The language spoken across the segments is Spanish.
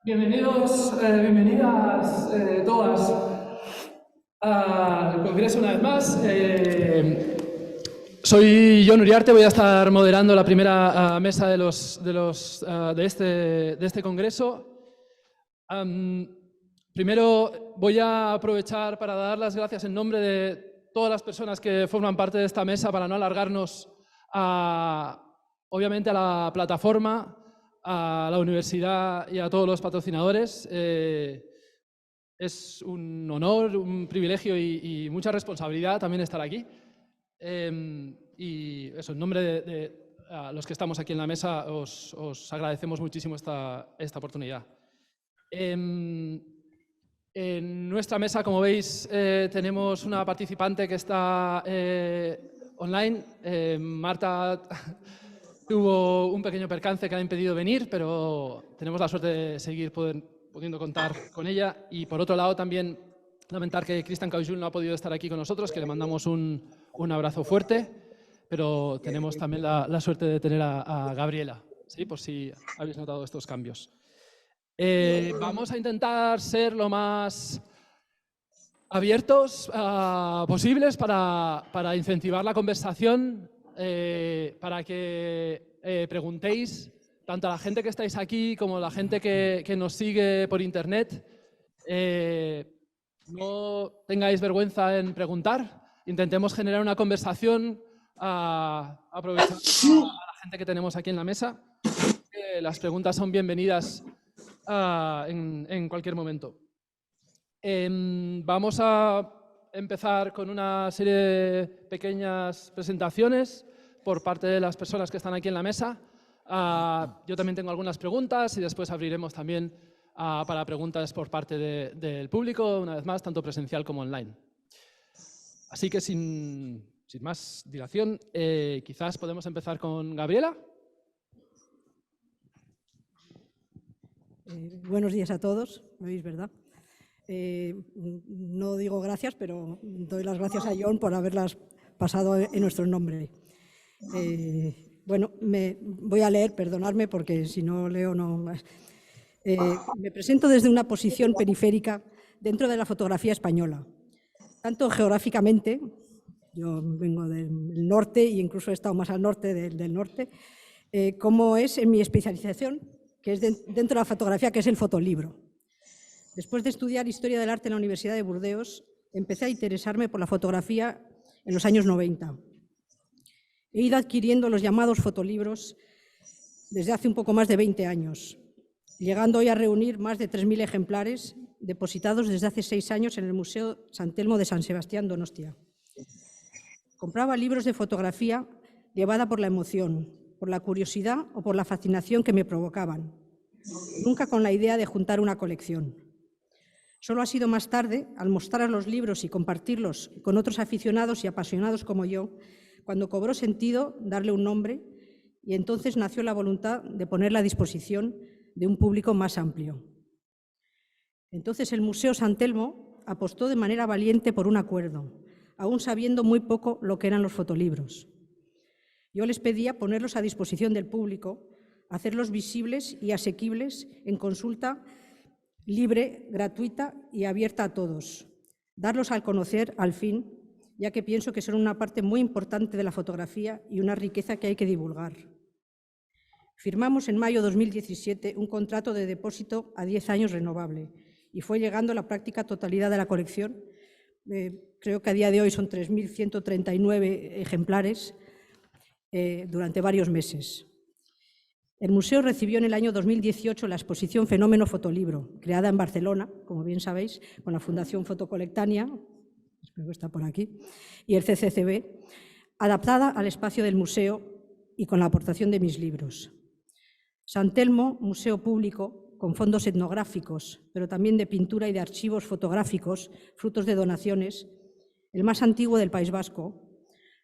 Bienvenidos, bienvenidas todas al Congreso una vez más. Soy Jon Uriarte, voy a estar moderando la primera mesa de este Congreso. Primero voy a aprovechar para dar las gracias en nombre de todas las personas que forman parte de esta mesa para no alargarnos, obviamente, a la plataforma, a la universidad y a todos los patrocinadores. Es un honor, un privilegio y mucha responsabilidad también estar aquí. Y eso, en nombre de los que estamos aquí en la mesa, os agradecemos muchísimo esta oportunidad. En nuestra mesa, como veis, tenemos una participante que está online. Marta tuvo un pequeño percance que le ha impedido venir, pero tenemos la suerte de seguir pudiendo contar con ella. Y por otro lado, también lamentar que Cristian Caujul no ha podido estar aquí con nosotros, que le mandamos un abrazo fuerte, pero tenemos también la suerte de tener a Gabriela, ¿sí? Por si habéis notado estos cambios. Vamos a intentar ser lo más abiertos posibles para incentivar la conversación, para que preguntéis tanto a la gente que estáis aquí como a la gente que nos sigue por internet. No tengáis vergüenza en preguntar. Intentemos generar una conversación aprovechando a la gente que tenemos aquí en la mesa. Las preguntas son bienvenidas en cualquier momento. Vamos a empezar con una serie de pequeñas presentaciones por parte de las personas que están aquí en la mesa. Yo también tengo algunas preguntas y después abriremos también para preguntas por parte del público, una vez más, tanto presencial como online. Así que sin más dilación, quizás podemos empezar con Gabriela. Buenos días a todos, ¿me oís, verdad? No digo gracias, pero doy las gracias a Jon por haberlas pasado en nuestro nombre. Bueno, voy a leer, perdonadme, porque si no leo no... me presento desde una posición periférica dentro de la fotografía española. Tanto geográficamente, yo vengo del norte e incluso he estado más al norte del norte, como es en mi especialización, que es dentro de la fotografía, que es el fotolibro. Después de estudiar Historia del Arte en la Universidad de Burdeos, empecé a interesarme por la fotografía en los años 90. He ido adquiriendo los llamados fotolibros desde hace un poco más de 20 años, llegando hoy a reunir más de 3.000 ejemplares depositados desde hace 6 años en el Museo San Telmo de San Sebastián, Donostia. Compraba libros de fotografía llevada por la emoción, por la curiosidad o por la fascinación que me provocaban, nunca con la idea de juntar una colección. Solo ha sido más tarde, al mostrar los libros y compartirlos con otros aficionados y apasionados como yo, cuando cobró sentido darle un nombre, y entonces nació la voluntad de ponerla a disposición de un público más amplio. Entonces el Museo San Telmo apostó de manera valiente por un acuerdo, aún sabiendo muy poco lo que eran los fotolibros. Yo les pedía ponerlos a disposición del público, hacerlos visibles y asequibles en consulta libre, gratuita y abierta a todos. Darlos al conocer, al fin, ya que pienso que son una parte muy importante de la fotografía y una riqueza que hay que divulgar. Firmamos en mayo de 2017 un contrato de depósito a 10 años renovable y fue llegando la práctica totalidad de la colección. Creo que a día de hoy son 3.139 ejemplares durante varios meses. El museo recibió en el año 2018 la exposición Fenómeno Fotolibro, creada en Barcelona, como bien sabéis, con la Fundación Fotocolectania, espero que está por aquí, y el CCCB, adaptada al espacio del museo y con la aportación de mis libros. San Telmo, museo público, con fondos etnográficos, pero también de pintura y de archivos fotográficos, frutos de donaciones, el más antiguo del País Vasco,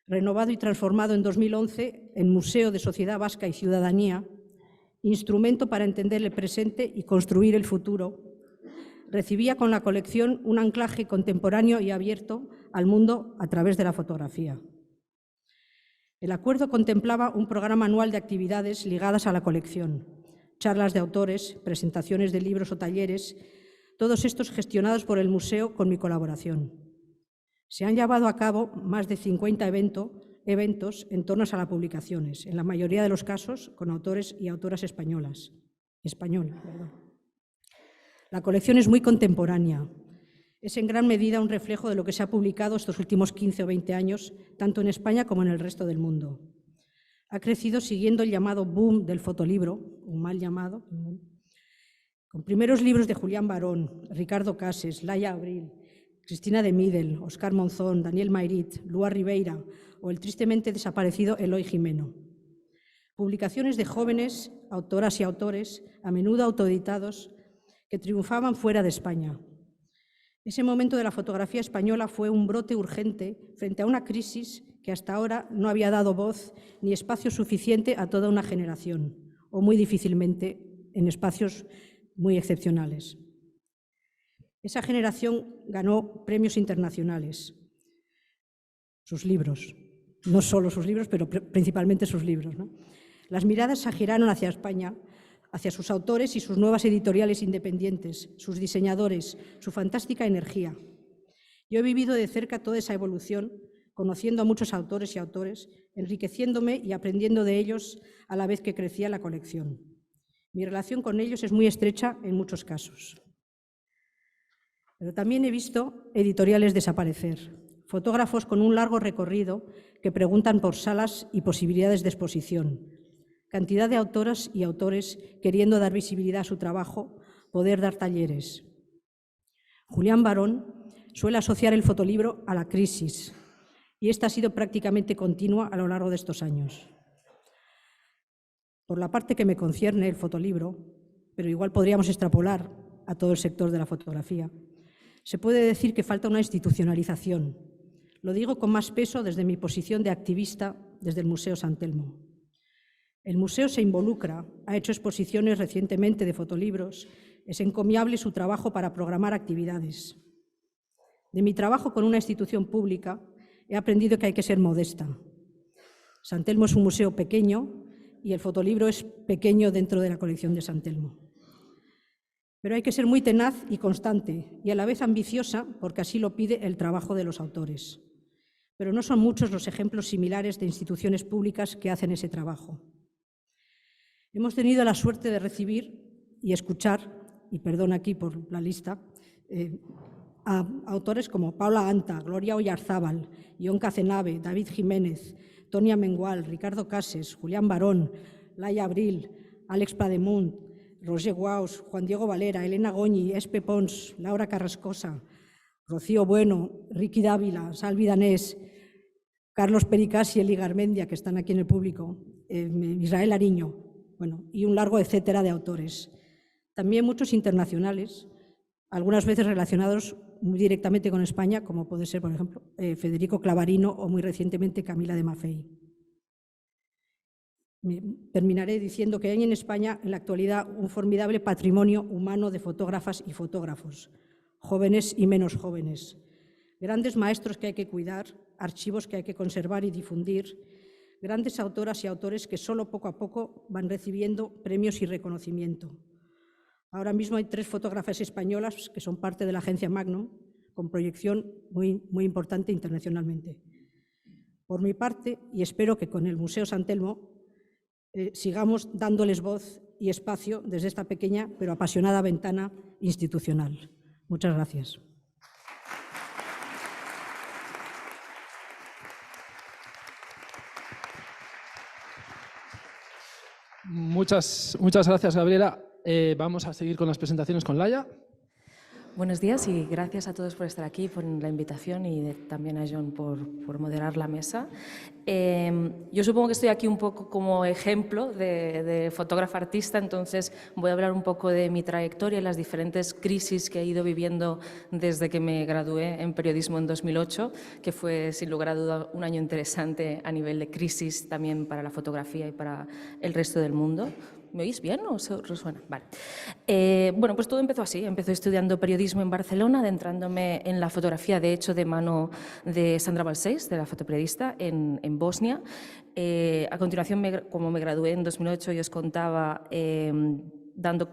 renovado y transformado en 2011 en Museo de Sociedad Vasca y Ciudadanía, instrumento para entender el presente y construir el futuro, recibía con la colección un anclaje contemporáneo y abierto al mundo a través de la fotografía. El acuerdo contemplaba un programa anual de actividades ligadas a la colección, charlas de autores, presentaciones de libros o talleres, todos estos gestionados por el museo con mi colaboración. Se han llevado a cabo más de 50 eventos en torno a las publicaciones, en la mayoría de los casos con autores y autoras españolas. La colección es muy contemporánea. Es en gran medida un reflejo de lo que se ha publicado estos últimos 15 o 20 años, tanto en España como en el resto del mundo. Ha crecido siguiendo el llamado boom del fotolibro, un mal llamado, con primeros libros de Julián Barón, Ricardo Cases, Laia Abril, Cristina de Midel, Óscar Monzón, Daniel Mayrit, Lua Ribeira o el tristemente desaparecido Eloy Jimeno. Publicaciones de jóvenes, autoras y autores, a menudo autoeditados, que triunfaban fuera de España. Ese momento de la fotografía española fue un brote urgente frente a una crisis que hasta ahora no había dado voz ni espacio suficiente a toda una generación, o muy difícilmente en espacios muy excepcionales. Esa generación ganó premios internacionales. Sus libros, no solo sus libros, pero principalmente sus libros, ¿no? Las miradas se giraron hacia España, hacia sus autores y sus nuevas editoriales independientes, sus diseñadores, su fantástica energía. Yo he vivido de cerca toda esa evolución, conociendo a muchos autores y autores, enriqueciéndome y aprendiendo de ellos a la vez que crecía la colección. Mi relación con ellos es muy estrecha en muchos casos. Pero también he visto editoriales desaparecer, fotógrafos con un largo recorrido que preguntan por salas y posibilidades de exposición, cantidad de autoras y autores queriendo dar visibilidad a su trabajo, poder dar talleres. Julián Barón suele asociar el fotolibro a la crisis y esta ha sido prácticamente continua a lo largo de estos años. Por la parte que me concierne el fotolibro, pero igual podríamos extrapolar a todo el sector de la fotografía, se puede decir que falta una institucionalización. Lo digo con más peso desde mi posición de activista desde el Museo San Telmo. El museo se involucra, ha hecho exposiciones recientemente de fotolibros, es encomiable su trabajo para programar actividades. De mi trabajo con una institución pública he aprendido que hay que ser modesta. San Telmo es un museo pequeño y el fotolibro es pequeño dentro de la colección de San Telmo. Pero hay que ser muy tenaz y constante y a la vez ambiciosa porque así lo pide el trabajo de los autores. Pero no son muchos los ejemplos similares de instituciones públicas que hacen ese trabajo. Hemos tenido la suerte de recibir y escuchar, y perdón aquí por la lista, a autores como Paula Anta, Gloria Oyarzábal, Ion Cacenave, David Jiménez, Tonia Mengual, Ricardo Cases, Julián Barón, Laia Abril, Àlex Plademont, Roger Guaus, Juan Diego Valera, Elena Goñi, Espe Pons, Laura Carrascosa, Rocío Bueno, Ricky Dávila, Salvi Danés, Carlos Pericas y Eli Garmendia, que están aquí en el público, Israel Ariño, bueno, y un largo etcétera de autores. También muchos internacionales, algunas veces relacionados muy directamente con España, como puede ser, por ejemplo, Federico Clavarino o muy recientemente Camila de Maffei. Terminaré diciendo que hay en España en la actualidad un formidable patrimonio humano de fotógrafas y fotógrafos, jóvenes y menos jóvenes, grandes maestros que hay que cuidar, archivos que hay que conservar y difundir, grandes autoras y autores que solo poco a poco van recibiendo premios y reconocimiento. Ahora mismo hay 3 fotógrafas españolas que son parte de la agencia Magnum, con proyección muy importante internacionalmente. Por mi parte, y espero que con el Museo San Telmo, sigamos dándoles voz y espacio desde esta pequeña pero apasionada ventana institucional. Muchas gracias. Muchas gracias, Gabriela. Vamos a seguir con las presentaciones con Laia. Buenos días y gracias a todos por estar aquí, por la invitación y también a John por moderar la mesa. Yo supongo que estoy aquí un poco como ejemplo de fotógrafa artista, entonces voy a hablar un poco de mi trayectoria y las diferentes crisis que he ido viviendo desde que me gradué en periodismo en 2008, que fue sin lugar a duda un año interesante a nivel de crisis también para la fotografía y para el resto del mundo. ¿Me oís bien o se resuena? Vale. Bueno, pues todo empezó así. Empecé estudiando periodismo en Barcelona, adentrándome en la fotografía, de hecho, de mano de Sandra Balcells, de la fotoperiodista, en Bosnia. A continuación, como me gradué en 2008, yo os contaba,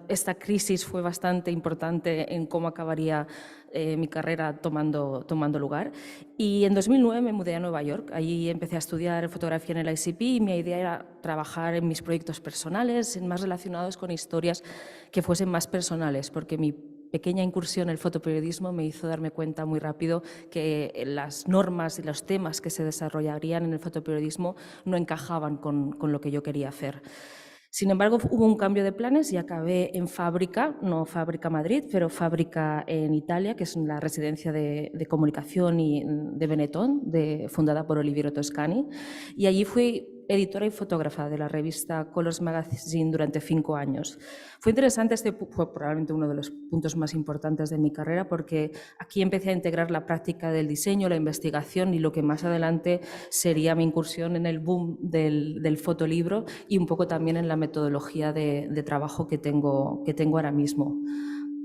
esta crisis fue bastante importante en cómo acabaría mi carrera tomando lugar. Y en 2009 me mudé a Nueva York. Allí empecé a estudiar fotografía en el ICP y mi idea era trabajar en mis proyectos personales, más relacionados con historias que fuesen más personales, porque mi pequeña incursión en el fotoperiodismo me hizo darme cuenta muy rápido que las normas y los temas que se desarrollarían en el fotoperiodismo no encajaban con lo que yo quería hacer. Sin embargo, hubo un cambio de planes y acabé en Fábrica, no Fábrica Madrid, pero Fábrica en Italia, que es la residencia de comunicación de Benetton, fundada por Oliviero Toscani. Y allí fui editora y fotógrafa de la revista Colors Magazine durante 5 años. Fue interesante, fue probablemente uno de los puntos más importantes de mi carrera, porque aquí empecé a integrar la práctica del diseño, la investigación y lo que más adelante sería mi incursión en el boom del fotolibro y un poco también en la metodología de trabajo que tengo ahora mismo.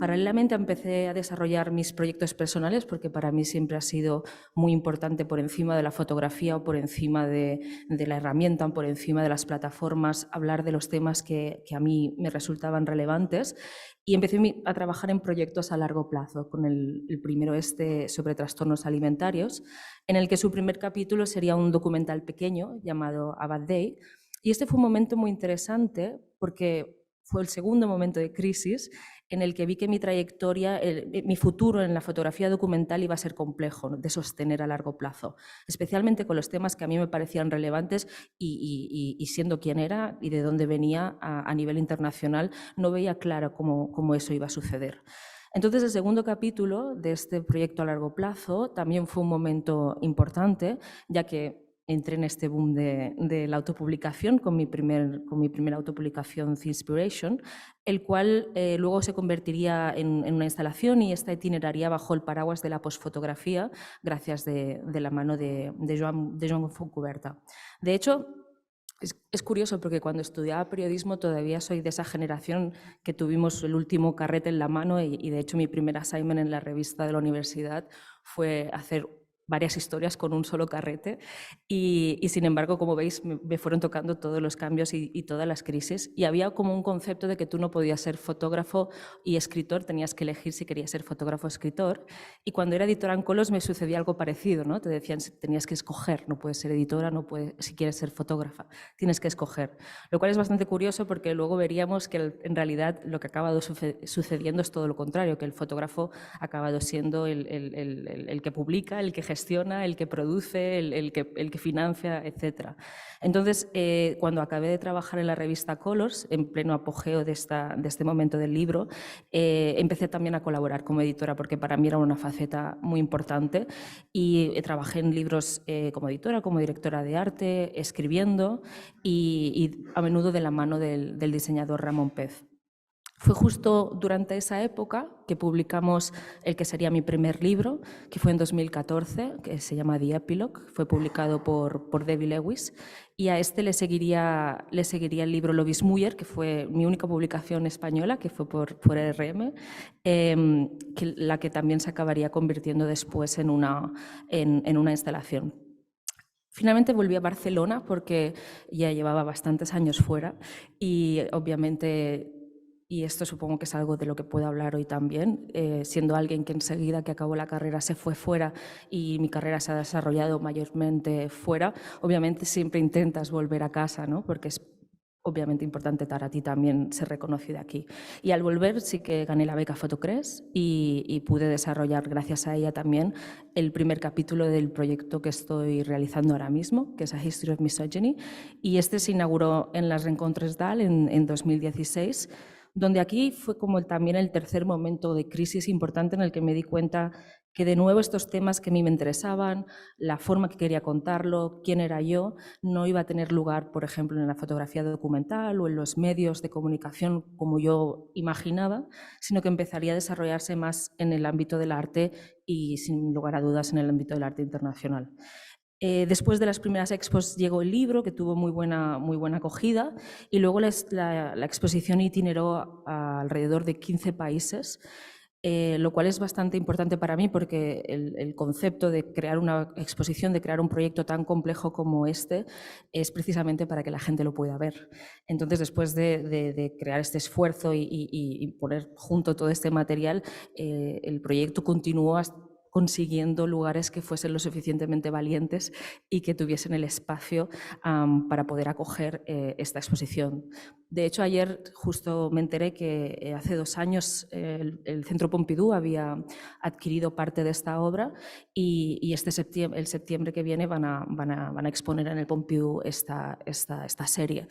Paralelamente empecé a desarrollar mis proyectos personales, porque para mí siempre ha sido muy importante, por encima de la fotografía o por encima de la herramienta o por encima de las plataformas, hablar de los temas que a mí me resultaban relevantes. Y empecé a trabajar en proyectos a largo plazo, con el primero sobre trastornos alimentarios, en el que su primer capítulo sería un documental pequeño llamado A Bad Day. Y este fue un momento muy interesante porque fue el segundo momento de crisis en el que vi que mi trayectoria, mi futuro en la fotografía documental iba a ser complejo, ¿no?, de sostener a largo plazo, especialmente con los temas que a mí me parecían relevantes y siendo quien era y de dónde venía a nivel internacional, no veía claro cómo eso iba a suceder. Entonces, el segundo capítulo de este proyecto a largo plazo también fue un momento importante, ya que entré en este boom de la autopublicación con mi primera autopublicación, The Inspiration, el cual luego se convertiría en una instalación y esta itineraría bajo el paraguas de la posfotografía, gracias de la mano de Joan Foncuberta. De hecho, es curioso porque cuando estudiaba periodismo todavía soy de esa generación que tuvimos el último carrete en la mano y de hecho mi primer assignment en la revista de la universidad fue hacer varias historias con un solo carrete y sin embargo, como veis, me fueron tocando todos los cambios y todas las crisis y había como un concepto de que tú no podías ser fotógrafo y escritor, tenías que elegir si querías ser fotógrafo o escritor, y cuando era editora en Colors me sucedía algo parecido, ¿no? Te decían, tenías que escoger, no puedes ser editora, si quieres ser fotógrafa, tienes que escoger, lo cual es bastante curioso porque luego veríamos que en realidad lo que ha acabado sucediendo es todo lo contrario, que el fotógrafo ha acabado siendo el que publica, el que gestiona, el que produce, el que financia, etc. Entonces, cuando acabé de trabajar en la revista Colors, en pleno apogeo de este momento del libro, empecé también a colaborar como editora, porque para mí era una faceta muy importante y trabajé en libros como editora, como directora de arte, escribiendo y a menudo de la mano del diseñador Ramón Pez. Fue justo durante esa época que publicamos el que sería mi primer libro, que fue en 2014, que se llama The Epilogue, fue publicado por Debbie Lewis, y a este le seguiría el libro Lovis Muller, que fue mi única publicación española, que fue por RM, la que también se acabaría convirtiendo después en una instalación. Finalmente volví a Barcelona porque ya llevaba bastantes años fuera y obviamente, y esto supongo que es algo de lo que puedo hablar hoy también, siendo alguien que enseguida que acabó la carrera se fue fuera y mi carrera se ha desarrollado mayormente fuera, obviamente siempre intentas volver a casa, ¿no? Porque es obviamente importante para ti también ser reconocido aquí. Y al volver sí que gané la beca Fotocres y pude desarrollar, gracias a ella también, el primer capítulo del proyecto que estoy realizando ahora mismo, que es A History of Misogyny, y este se inauguró en las Rencontres DAL en 2016, donde aquí fue como también el tercer momento de crisis importante en el que me di cuenta que de nuevo estos temas que a mí me interesaban, la forma que quería contarlo, quién era yo, no iba a tener lugar, por ejemplo, en la fotografía documental o en los medios de comunicación como yo imaginaba, sino que empezaría a desarrollarse más en el ámbito del arte y, sin lugar a dudas, en el ámbito del arte internacional. Después de las primeras expos llegó el libro, que tuvo muy buena acogida, y luego la exposición itineró alrededor de 15 países, lo cual es bastante importante para mí porque el concepto de crear una exposición, de crear un proyecto tan complejo como este, es precisamente para que la gente lo pueda ver. Entonces, después de crear este esfuerzo y poner junto todo este material, el proyecto continuó consiguiendo lugares que fuesen lo suficientemente valientes y que tuviesen el espacio para poder acoger esta exposición. De hecho, ayer justo me enteré que hace 2 años el Centro Pompidou había adquirido parte de esta obra y el septiembre que viene van a exponer en el Pompidou esta serie.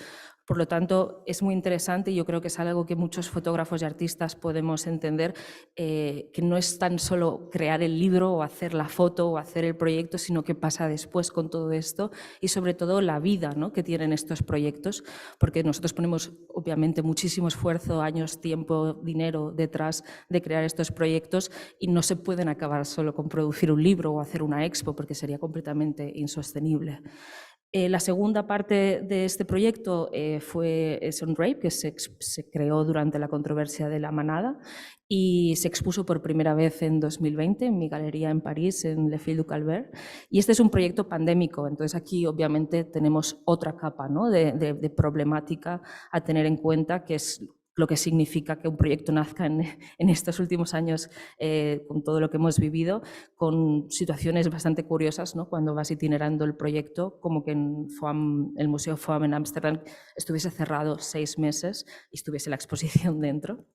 Por lo tanto, es muy interesante y yo creo que es algo que muchos fotógrafos y artistas podemos entender, que no es tan solo crear el libro o hacer la foto o hacer el proyecto, sino que pasa después con todo esto y sobre todo la vida, ¿no?, que tienen estos proyectos, porque nosotros ponemos obviamente muchísimo esfuerzo, años, tiempo, dinero detrás de crear estos proyectos y no se pueden acabar solo con producir un libro o hacer una expo porque sería completamente insostenible. La segunda parte de este proyecto fue Sunrape, que se creó durante la controversia de la manada y se expuso por primera vez en 2020 en mi galería en París, en Le Fil du Calvaire. Y este es un proyecto pandémico, entonces aquí obviamente tenemos otra capa, ¿no?, de problemática a tener en cuenta, que es lo que significa que un proyecto nazca en estos últimos años, con todo lo que hemos vivido, con situaciones bastante curiosas, ¿no?, cuando vas itinerando el proyecto, como que en FOAM, el Museo FOAM en Ámsterdam estuviese cerrado 6 meses y estuviese la exposición dentro.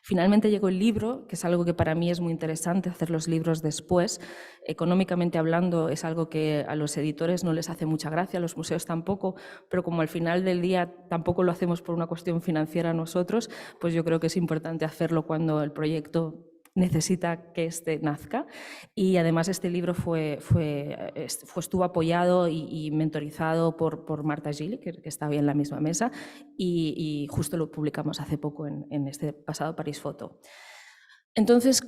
Finalmente llegó el libro, que es algo que para mí es muy interesante, hacer los libros después. Económicamente hablando es algo que a los editores no les hace mucha gracia, a los museos tampoco, pero como al final del día tampoco lo hacemos por una cuestión financiera nosotros, pues yo creo que es importante hacerlo cuando el proyecto necesita que este nazca. Y además este libro estuvo apoyado y mentorizado por Marta Gili, que está hoy en la misma mesa, y justo lo publicamos hace poco en este pasado París Foto. Entonces,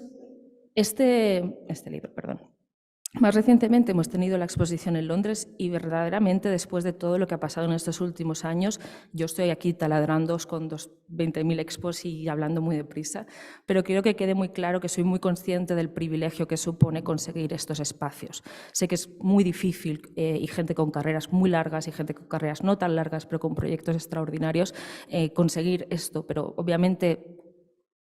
este libro, perdón. Más recientemente hemos tenido la exposición en Londres y verdaderamente después de todo lo que ha pasado en estos últimos años, yo estoy aquí taladrando con 20.000 expos y hablando muy deprisa, pero quiero que quede muy claro que soy muy consciente del privilegio que supone conseguir estos espacios. Sé que es muy difícil y gente con carreras muy largas y gente con carreras no tan largas, pero con proyectos extraordinarios, conseguir esto, pero obviamente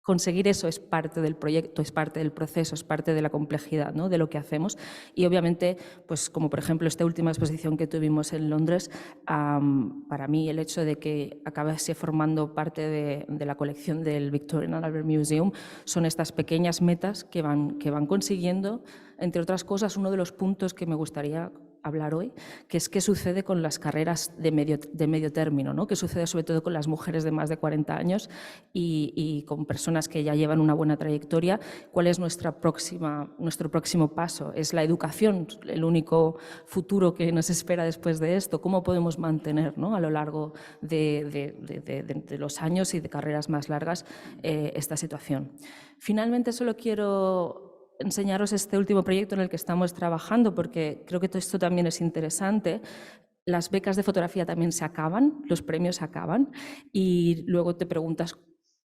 conseguir eso es parte del proyecto, es parte del proceso, es parte de la complejidad, ¿no?, de lo que hacemos. Y obviamente, pues como por ejemplo esta última exposición que tuvimos en Londres, para mí el hecho de que acabase formando parte de la colección del Victorian and Albert Museum son estas pequeñas metas que van consiguiendo, entre otras cosas, uno de los puntos que me gustaría hablar hoy, que es qué sucede con las carreras de medio término, ¿no?, qué sucede sobre todo con las mujeres de más de 40 años y con personas que ya llevan una buena trayectoria. ¿Cuál es nuestro próximo paso? ¿Es la educación el único futuro que nos espera después de esto? ¿Cómo podemos mantener, ¿no?, a lo largo de los años y de carreras más largas esta situación? Finalmente, solo quiero enseñaros este último proyecto en el que estamos trabajando, porque creo que todo esto también es interesante. Las becas de fotografía también se acaban, los premios se acaban, y luego te preguntas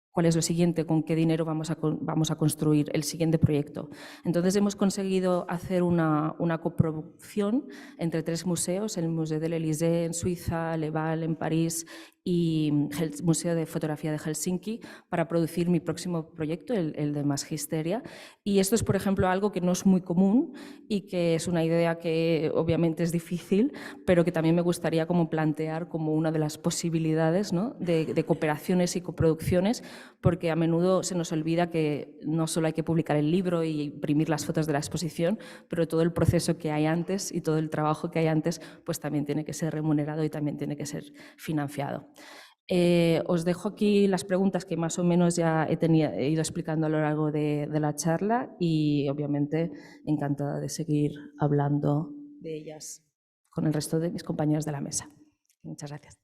cuál es lo siguiente, con qué dinero vamos a construir el siguiente proyecto. Entonces hemos conseguido hacer una coproducción entre 3 museos, el Museo del Élysée en Suiza, Leval en París y el Museo de Fotografía de Helsinki, para producir mi próximo proyecto, el de Magisteria. Y esto es, por ejemplo, algo que no es muy común y que es una idea que obviamente es difícil, pero que también me gustaría como plantear como una de las posibilidades, ¿no?, de cooperaciones y coproducciones, porque a menudo se nos olvida que no solo hay que publicar el libro y imprimir las fotos de la exposición, pero todo el proceso que hay antes y todo el trabajo que hay antes, pues también tiene que ser remunerado y también tiene que ser financiado. Os dejo aquí las preguntas que más o menos ya he ido explicando a lo largo de la charla y obviamente encantada de seguir hablando de ellas con el resto de mis compañeros de la mesa. Muchas gracias.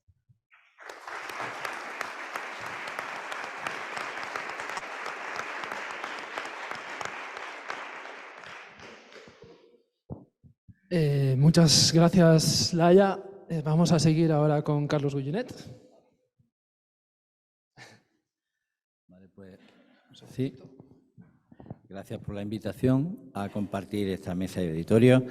Muchas gracias, Laia. Vamos a seguir ahora con Carlos Gullinet. Vale, pues sí. Gracias por la invitación a compartir esta mesa de auditorio.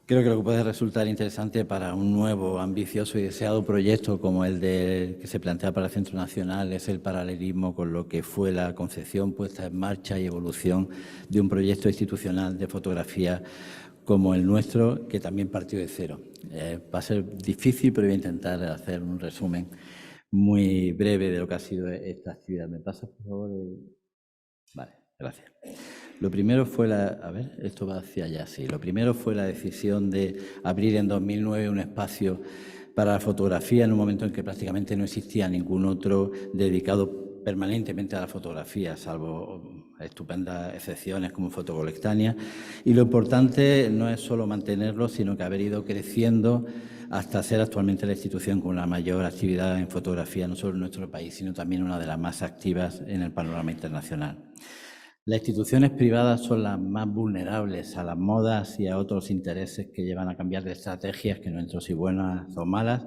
Creo que lo que puede resultar interesante para un nuevo, ambicioso y deseado proyecto como el que se plantea para el Centro Nacional es el paralelismo con lo que fue la concepción, puesta en marcha y evolución de un proyecto institucional de fotografía como el nuestro, que también partió de cero. Va a ser difícil, pero voy a intentar hacer un resumen muy breve de lo que ha sido esta actividad. ¿Me pasas, por favor? Vale, gracias. Lo primero fue esto va hacia allá, sí. Lo primero fue la decisión de abrir en 2009 un espacio para la fotografía en un momento en que prácticamente no existía ningún otro dedicado permanentemente a la fotografía, salvo estupendas excepciones como Fotocolectania. Y lo importante no es solo mantenerlo, sino que haber ido creciendo hasta ser actualmente la institución con la mayor actividad en fotografía, no solo en nuestro país, sino también una de las más activas en el panorama internacional. Las instituciones privadas son las más vulnerables a las modas y a otros intereses que llevan a cambiar de estrategias, que no entro si buenas o malas,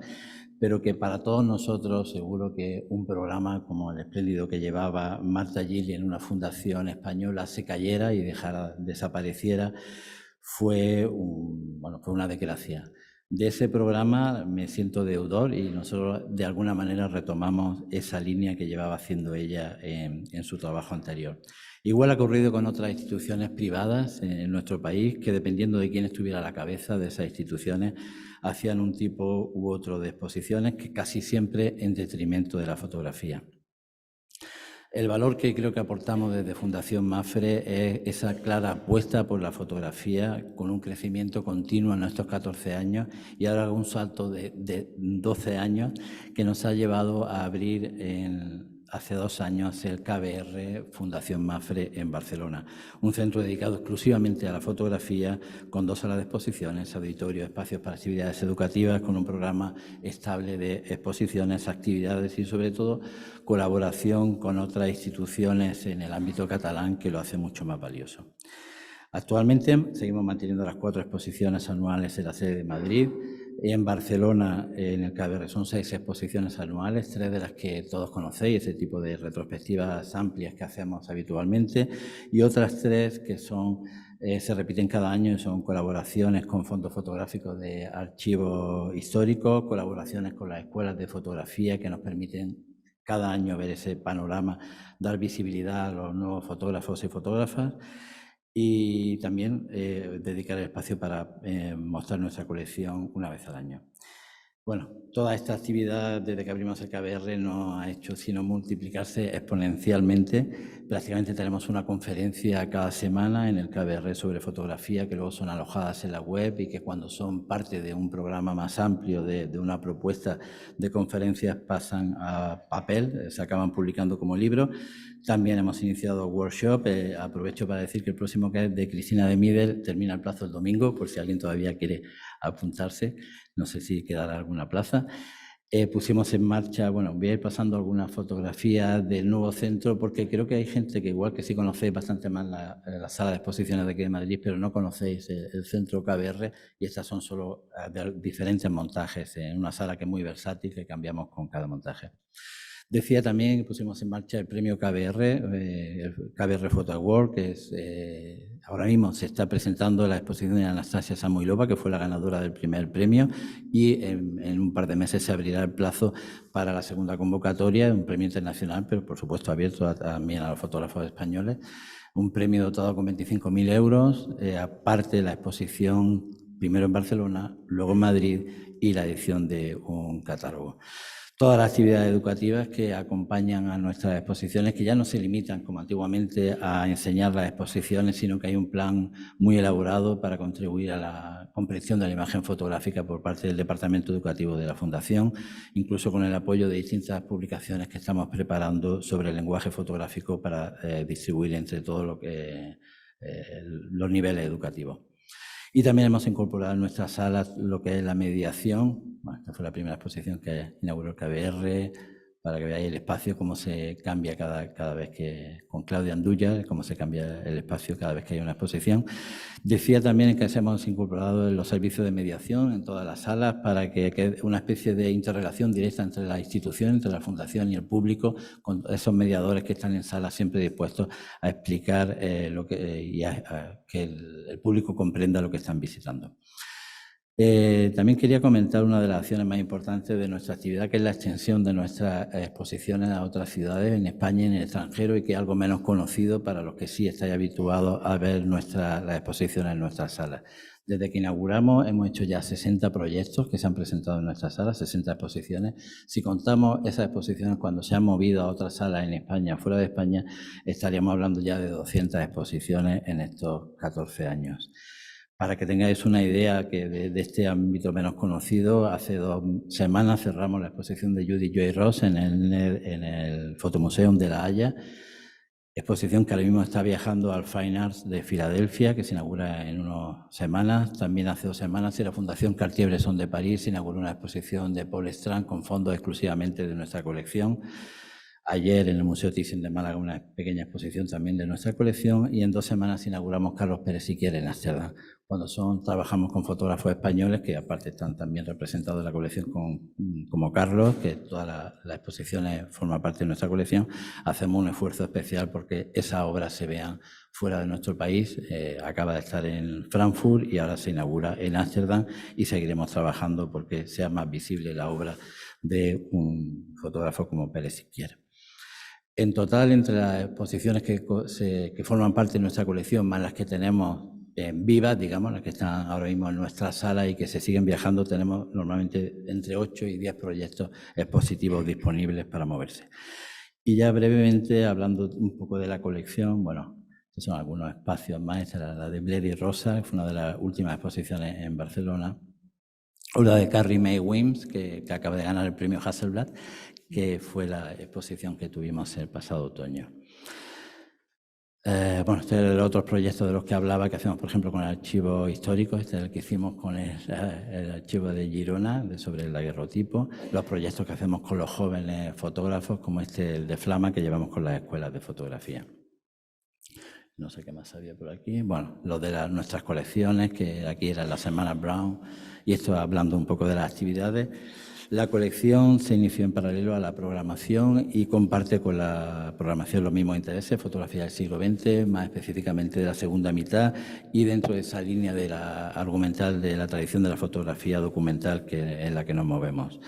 pero que para todos nosotros seguro que un programa como el espléndido que llevaba Marta Gili en una fundación española se cayera y desapareciera fue una desgracia. De ese programa me siento deudor y nosotros de alguna manera retomamos esa línea que llevaba haciendo ella en su trabajo anterior. Igual ha ocurrido con otras instituciones privadas en nuestro país que, dependiendo de quién estuviera a la cabeza de esas instituciones, hacían un tipo u otro de exposiciones que casi siempre en detrimento de la fotografía. El valor que creo que aportamos desde Fundación Mapfre es esa clara apuesta por la fotografía con un crecimiento continuo en estos 14 años y ahora un salto de 12 años que nos ha llevado a abrir hace 2 años el KBR Fundación Mapfre en Barcelona, un centro dedicado exclusivamente a la fotografía con 2 salas de exposiciones, auditorios, espacios para actividades educativas, con un programa estable de exposiciones, actividades y sobre todo colaboración con otras instituciones en el ámbito catalán que lo hace mucho más valioso. Actualmente seguimos manteniendo las 4 exposiciones anuales en la sede de Madrid. En Barcelona, en el KBR, son 6 exposiciones anuales, 3 de las que todos conocéis, ese tipo de retrospectivas amplias que hacemos habitualmente, y otras 3 que se repiten cada año y son colaboraciones con fondos fotográficos de archivos históricos, colaboraciones con las escuelas de fotografía que nos permiten cada año ver ese panorama, dar visibilidad a los nuevos fotógrafos y fotógrafas, y también dedicar el espacio para mostrar nuestra colección una vez al año. Bueno, toda esta actividad desde que abrimos el KBR no ha hecho sino multiplicarse exponencialmente. Prácticamente tenemos una conferencia cada semana en el KBR sobre fotografía que luego son alojadas en la web y que cuando son parte de un programa más amplio de una propuesta de conferencias pasan a papel, se acaban publicando como libro. También hemos iniciado workshop. Aprovecho para decir que el próximo, que es de Cristina de Midel, termina el plazo el domingo, por si alguien todavía quiere apuntarse. No sé si quedará alguna plaza. Pusimos en marcha, voy a ir pasando algunas fotografías del nuevo centro, porque creo que hay gente que igual que sí conocéis bastante más la sala de exposiciones de aquí de Madrid, pero no conocéis el centro KBR, y estas son solo diferentes montajes en una sala que es muy versátil, que cambiamos con cada montaje. Decía también que pusimos en marcha el premio KBR, el KBR Photo Award, que ahora mismo se está presentando la exposición de Anastasia Samoilova, que fue la ganadora del primer premio, y en un par de meses se abrirá el plazo para la segunda convocatoria, un premio internacional, pero por supuesto abierto también a los fotógrafos españoles. Un premio dotado con 25.000 euros, aparte de la exposición primero en Barcelona, luego en Madrid y la edición de un catálogo. Todas las actividades educativas que acompañan a nuestras exposiciones, que ya no se limitan como antiguamente a enseñar las exposiciones, sino que hay un plan muy elaborado para contribuir a la comprensión de la imagen fotográfica por parte del Departamento Educativo de la Fundación, incluso con el apoyo de distintas publicaciones que estamos preparando sobre el lenguaje fotográfico para distribuir entre todos los niveles educativos. Y también hemos incorporado en nuestras salas lo que es la mediación. Esta fue la primera exposición que inauguró el KBR, para que veáis el espacio, cómo se cambia cada vez que, con Claudia Andulla, cómo se cambia el espacio cada vez que hay una exposición. Decía también que hemos incorporado los servicios de mediación en todas las salas para que quede una especie de interrelación directa entre la institución, entre la fundación y el público, con esos mediadores que están en salas siempre dispuestos a explicar y a que el público comprenda lo que están visitando. También quería comentar una de las acciones más importantes de nuestra actividad, que es la extensión de nuestras exposiciones a otras ciudades en España y en el extranjero, y que es algo menos conocido para los que sí estáis habituados a ver las exposiciones en nuestras salas. Desde que inauguramos hemos hecho ya 60 proyectos que se han presentado en nuestras salas, 60 exposiciones. Si contamos esas exposiciones cuando se han movido a otras salas en España, fuera de España, estaríamos hablando ya de 200 exposiciones en estos 14 años. Para que tengáis una idea que de este ámbito menos conocido, hace 2 semanas cerramos la exposición de Judy Joy Ross en el Fotomuseum de La Haya, exposición que ahora mismo está viajando al Fine Arts de Filadelfia, que se inaugura en unas semanas. También hace 2 semanas, en la Fundación Cartier-Bresson de París se inauguró una exposición de Paul Strand con fondos exclusivamente de nuestra colección. Ayer en el Museo Thyssen de Málaga una pequeña exposición también de nuestra colección, y en 2 semanas inauguramos Carlos Pérez Siquier en Ámsterdam. Cuando trabajamos con fotógrafos españoles que aparte están también representados en la colección como Carlos, que todas las exposiciones forman parte de nuestra colección. Hacemos un esfuerzo especial porque esas obras se vean fuera de nuestro país. Acaba de estar en Frankfurt y ahora se inaugura en Ámsterdam, y seguiremos trabajando porque sea más visible la obra de un fotógrafo como Pérez Siquier. En total, entre las exposiciones que forman parte de nuestra colección, más las que tenemos vivas, digamos, las que están ahora mismo en nuestra sala y que se siguen viajando, tenemos normalmente entre 8 y 10 proyectos expositivos disponibles para moverse. Y ya brevemente, hablando un poco de la colección, bueno, estos son algunos espacios más. Esta era la de Bledy Rosa, que fue una de las últimas exposiciones en Barcelona. O la de Carrie Mae Weems, que acaba de ganar el premio Hasselblad, que fue la exposición que tuvimos el pasado otoño. Bueno, este es el otro proyecto de los que hablaba, que hacemos, por ejemplo, con el archivo histórico. Este es el que hicimos con el archivo de Girona, sobre el daguerrotipo. Los proyectos que hacemos con los jóvenes fotógrafos, como el de Flama, que llevamos con las escuelas de fotografía. No sé qué más había por aquí. Bueno, lo de nuestras colecciones, que aquí era la Semana Brown, y esto hablando un poco de las actividades. La colección se inició en paralelo a la programación y comparte con la programación los mismos intereses: fotografía del siglo XX, más específicamente de la segunda mitad, y dentro de esa línea de la argumental de la tradición de la fotografía documental en la que nos movemos.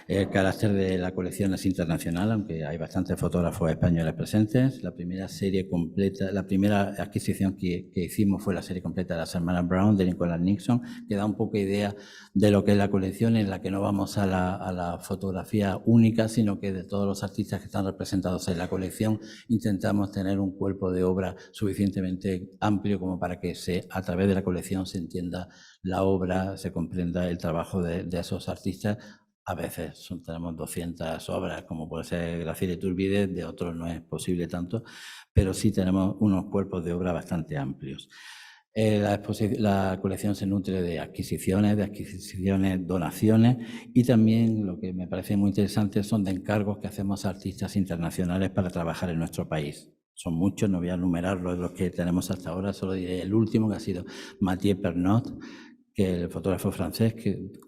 El carácter de la colección es internacional, aunque hay bastantes fotógrafos españoles presentes. La primera serie completa, la primera adquisición que hicimos fue la serie completa de las hermanas Brown, de Nicholas Nixon, que da un poco idea de lo que es la colección, en la que no vamos a la fotografía única, sino que de todos los artistas que están representados en la colección intentamos tener un cuerpo de obra suficientemente amplio como para que a través de la colección se entienda la obra, se comprenda el trabajo de esos artistas. A veces tenemos 200 obras, como puede ser Graciela Iturbide, de otros no es posible tanto, pero sí tenemos unos cuerpos de obra bastante amplios. La colección se nutre de adquisiciones, donaciones, y también, lo que me parece muy interesante, son de encargos que hacemos a artistas internacionales para trabajar en nuestro país. Son muchos, no voy a enumerarlos los que tenemos hasta ahora, solo diré el último, que ha sido Mathieu Pernot, que el fotógrafo francés,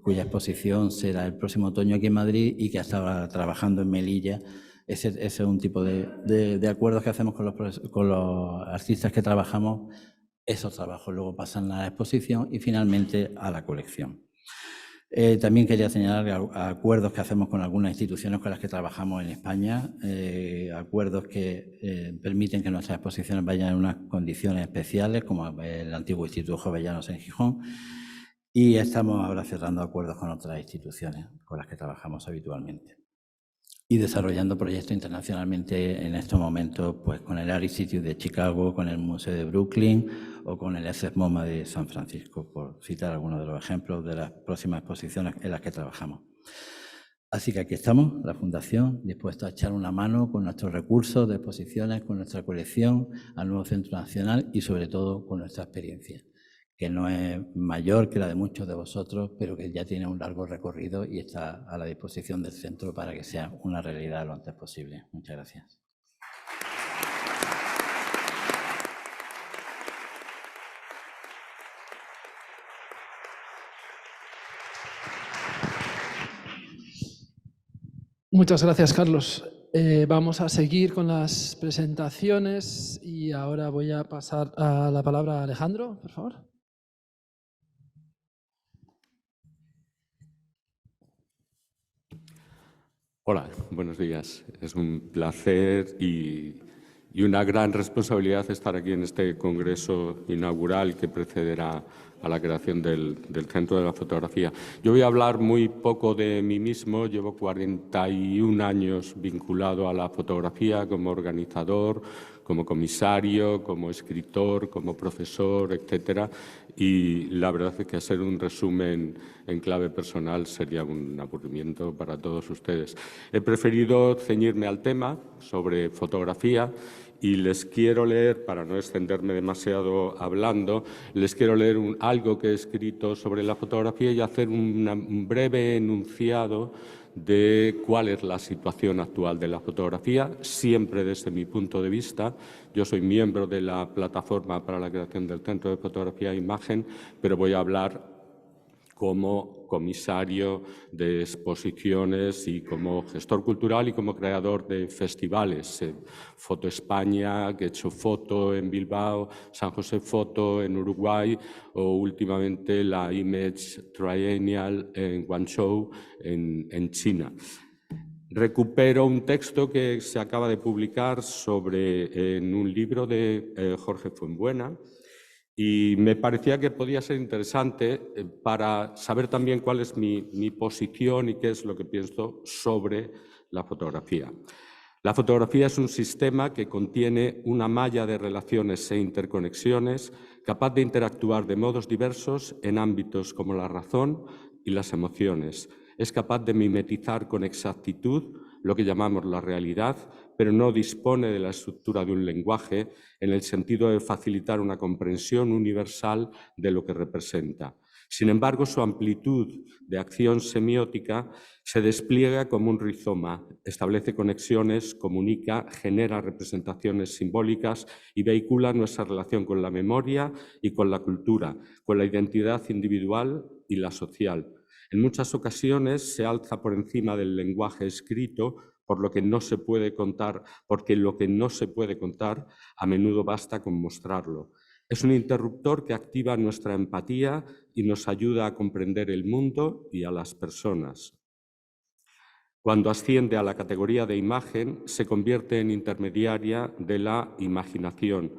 cuya exposición será el próximo otoño aquí en Madrid y que estaba trabajando en Melilla. Ese es un tipo de acuerdos que hacemos con los artistas que trabajamos. Esos trabajos luego pasan a la exposición y finalmente a la colección. También quería señalar acuerdos que hacemos con algunas instituciones con las que trabajamos en España, acuerdos que permiten que nuestras exposiciones vayan en unas condiciones especiales, como el antiguo Instituto Jovellanos en Gijón, y estamos ahora cerrando acuerdos con otras instituciones con las que trabajamos habitualmente. Y desarrollando proyectos internacionalmente en estos momentos, pues con el Art Institute de Chicago, con el Museo de Brooklyn o con el SS-MoMA de San Francisco, por citar algunos de los ejemplos de las próximas exposiciones en las que trabajamos. Así que aquí estamos, la Fundación, dispuesta a echar una mano con nuestros recursos de exposiciones, con nuestra colección, al nuevo Centro Nacional y sobre todo con nuestra experiencia, que no es mayor que la de muchos de vosotros, pero que ya tiene un largo recorrido y está a la disposición del centro para que sea una realidad lo antes posible. Muchas gracias. Muchas gracias, Carlos. Vamos a seguir con las presentaciones y ahora voy a pasar a la palabra a Alejandro, por favor. Hola, buenos días. Es un placer y una gran responsabilidad estar aquí en este congreso inaugural que precederá a la creación del Centro de la Fotografía. Yo voy a hablar muy poco de mí mismo. Llevo 41 años vinculado a la fotografía como organizador, como comisario, como escritor, como profesor, etcétera. Y la verdad es que hacer un resumen en clave personal sería un aburrimiento para todos ustedes. He preferido ceñirme al tema sobre fotografía y les quiero leer, para no extenderme demasiado hablando, les quiero leer algo que he escrito sobre la fotografía y hacer un breve enunciado de cuál es la situación actual de la fotografía, siempre desde mi punto de vista. Yo soy miembro de la plataforma para la creación del Centro de Fotografía e Imagen, pero voy a hablar como comisario de exposiciones y como gestor cultural y como creador de festivales. Foto España, que he hecho Foto en Bilbao, San José Foto en Uruguay o últimamente la Image Triennial en Guangzhou, en China. Recupero un texto que se acaba de publicar en un libro de Jorge Fuenbuena, y me parecía que podía ser interesante para saber también cuál es mi posición y qué es lo que pienso sobre la fotografía. La fotografía es un sistema que contiene una malla de relaciones e interconexiones capaz de interactuar de modos diversos en ámbitos como la razón y las emociones. Es capaz de mimetizar con exactitud lo que llamamos la realidad, pero no dispone de la estructura de un lenguaje en el sentido de facilitar una comprensión universal de lo que representa. Sin embargo, su amplitud de acción semiótica se despliega como un rizoma, establece conexiones, comunica, genera representaciones simbólicas y vehicula nuestra relación con la memoria y con la cultura, con la identidad individual y la social. En muchas ocasiones se alza por encima del lenguaje escrito, porque lo que no se puede contar a menudo basta con mostrarlo. Es un interruptor que activa nuestra empatía y nos ayuda a comprender el mundo y a las personas. Cuando asciende a la categoría de imagen, se convierte en intermediaria de la imaginación.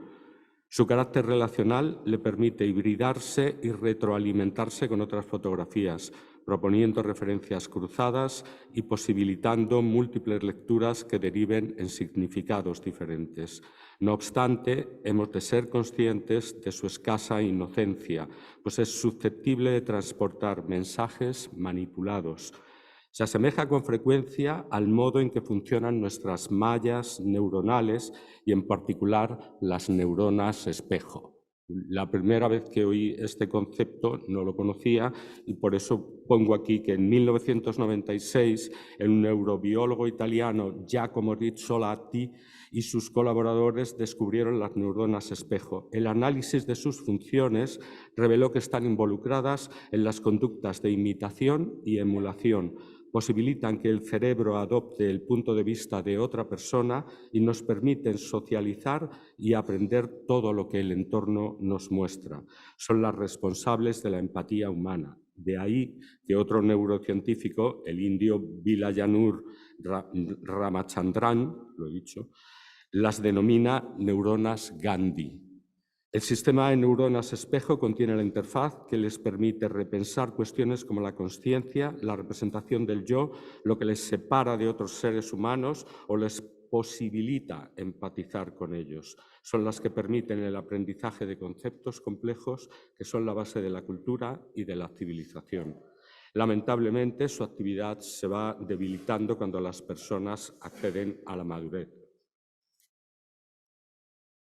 Su carácter relacional le permite hibridarse y retroalimentarse con otras fotografías, proponiendo referencias cruzadas y posibilitando múltiples lecturas que deriven en significados diferentes. No obstante, hemos de ser conscientes de su escasa inocencia, pues es susceptible de transportar mensajes manipulados. Se asemeja con frecuencia al modo en que funcionan nuestras mallas neuronales y, en particular, las neuronas espejo. La primera vez que oí este concepto no lo conocía y por eso pongo aquí que en 1996 el neurobiólogo italiano Giacomo Rizzolatti y sus colaboradores descubrieron las neuronas espejo. El análisis de sus funciones reveló que están involucradas en las conductas de imitación y emulación. Posibilitan que el cerebro adopte el punto de vista de otra persona y nos permiten socializar y aprender todo lo que el entorno nos muestra. Son las responsables de la empatía humana. De ahí que otro neurocientífico, el indio Vilayanur Ramachandran, lo he dicho, las denomina neuronas Gandhi. El sistema de neuronas espejo contiene la interfaz que les permite repensar cuestiones como la consciencia, la representación del yo, lo que les separa de otros seres humanos o les posibilita empatizar con ellos. Son las que permiten el aprendizaje de conceptos complejos que son la base de la cultura y de la civilización. Lamentablemente, su actividad se va debilitando cuando las personas acceden a la madurez.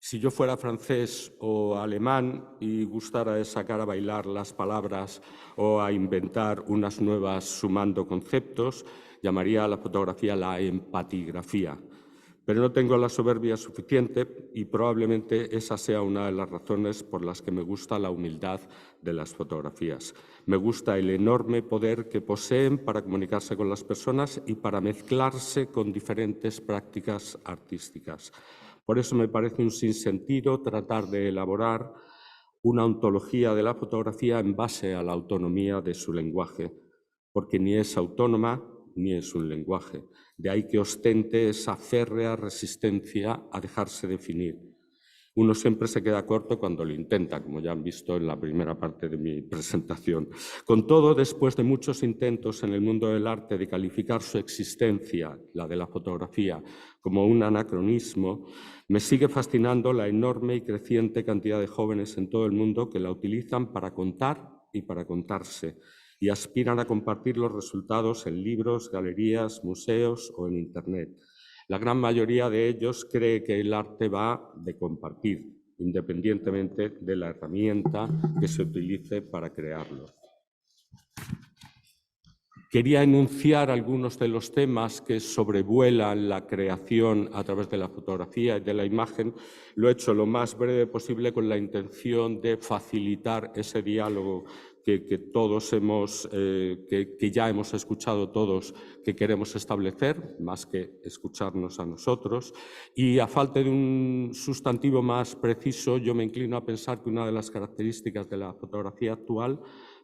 Si yo fuera francés o alemán y gustara de sacar a bailar las palabras o a inventar unas nuevas sumando conceptos, llamaría a la fotografía la empatigrafía. Pero no tengo la soberbia suficiente y probablemente esa sea una de las razones por las que me gusta la humildad de las fotografías. Me gusta el enorme poder que poseen para comunicarse con las personas y para mezclarse con diferentes prácticas artísticas. Por eso me parece un sinsentido tratar de elaborar una ontología de la fotografía en base a la autonomía de su lenguaje, porque ni es autónoma ni es un lenguaje. De ahí que ostente esa férrea resistencia a dejarse definir. Uno siempre se queda corto cuando lo intenta, como ya han visto en la primera parte de mi presentación. Con todo, después de muchos intentos en el mundo del arte de calificar su existencia, la de la fotografía, como un anacronismo, me sigue fascinando la enorme y creciente cantidad de jóvenes en todo el mundo que la utilizan para contar y para contarse, y aspiran a compartir los resultados en libros, galerías, museos o en Internet. La gran mayoría de ellos cree que el arte va de compartir, independientemente de la herramienta que se utilice para crearlo. Quería enunciar algunos de los temas que sobrevuelan la creación a través de la fotografía y de la imagen. Lo he hecho lo más breve posible con la intención de facilitar ese diálogo que todos que ya hemos escuchado todos, que queremos establecer, más que escucharnos a nosotros. Y a falta de un sustantivo más preciso, yo me inclino a pensar que una de las características de la fotografía actual,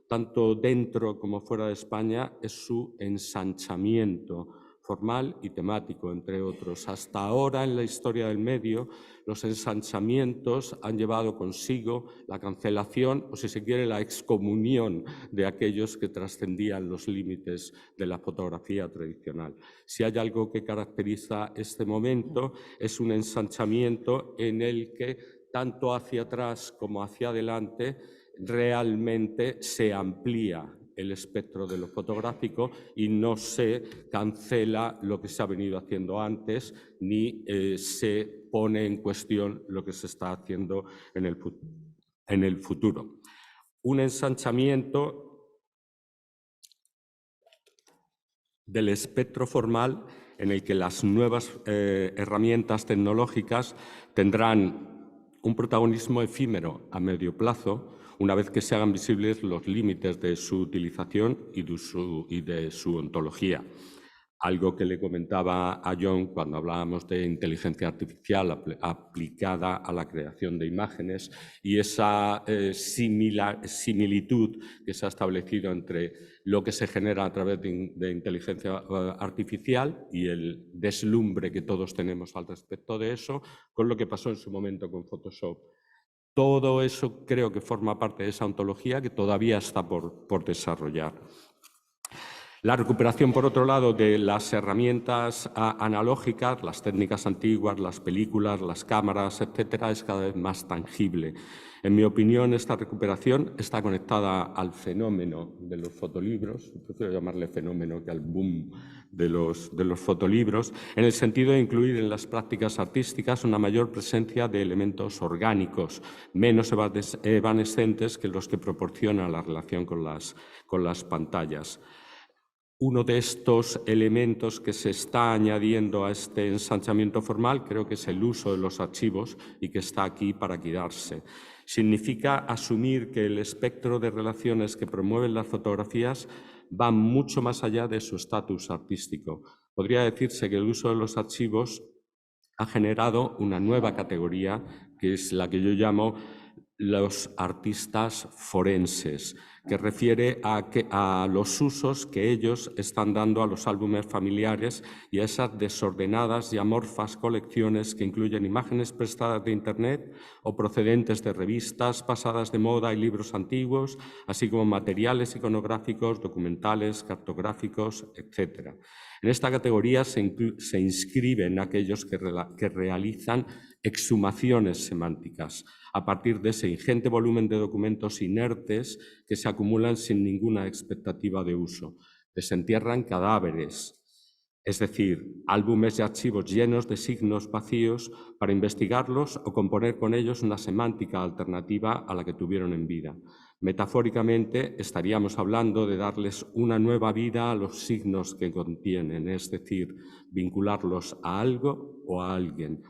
tanto dentro como fuera de España, es su ensanchamiento formal y temático, entre otros. Hasta ahora, en la historia del medio, los ensanchamientos han llevado consigo la cancelación, o si se quiere, la excomunión de aquellos que trascendían los límites de la fotografía tradicional. Si hay algo que caracteriza este momento, es un ensanchamiento en el que, tanto hacia atrás como hacia adelante, realmente se amplía el espectro de lo fotográfico y no se cancela lo que se ha venido haciendo antes, ni se pone en cuestión lo que se está haciendo en el futuro. Un ensanchamiento del espectro formal en el que las nuevas herramientas tecnológicas tendrán un protagonismo efímero a medio plazo, una vez que se hagan visibles los límites de su utilización y de su ontología. Algo que le comentaba a John cuando hablábamos de inteligencia artificial aplicada a la creación de imágenes y esa similitud que se ha establecido entre lo que se genera a través de inteligencia artificial y el deslumbre que todos tenemos al respecto de eso, con lo que pasó en su momento con Photoshop. Todo eso creo que forma parte de esa ontología que todavía está por desarrollar. La recuperación, por otro lado, de las herramientas analógicas, las técnicas antiguas, las películas, las cámaras, etcétera, es cada vez más tangible. En mi opinión, esta recuperación está conectada al fenómeno de los fotolibros, prefiero llamarle fenómeno que al boom de los fotolibros, en el sentido de incluir en las prácticas artísticas una mayor presencia de elementos orgánicos, menos evanescentes que los que proporciona la relación con las pantallas. Uno de estos elementos que se está añadiendo a este ensanchamiento formal creo que es el uso de los archivos y que está aquí para quedarse. Significa asumir que el espectro de relaciones que promueven las fotografías va mucho más allá de su estatus artístico. Podría decirse que el uso de los archivos ha generado una nueva categoría, que es la que yo llamo los artistas forenses, que refiere a los usos que ellos están dando a los álbumes familiares y a esas desordenadas y amorfas colecciones que incluyen imágenes prestadas de Internet o procedentes de revistas pasadas de moda y libros antiguos, así como materiales iconográficos, documentales, cartográficos, etc. En esta categoría se inscriben aquellos que realizan exhumaciones semánticas a partir de ese ingente volumen de documentos inertes que se acumulan sin ninguna expectativa de uso. Desentierran cadáveres, es decir, álbumes y archivos llenos de signos vacíos para investigarlos o componer con ellos una semántica alternativa a la que tuvieron en vida. Metafóricamente, estaríamos hablando de darles una nueva vida a los signos que contienen, es decir, vincularlos a algo o a alguien,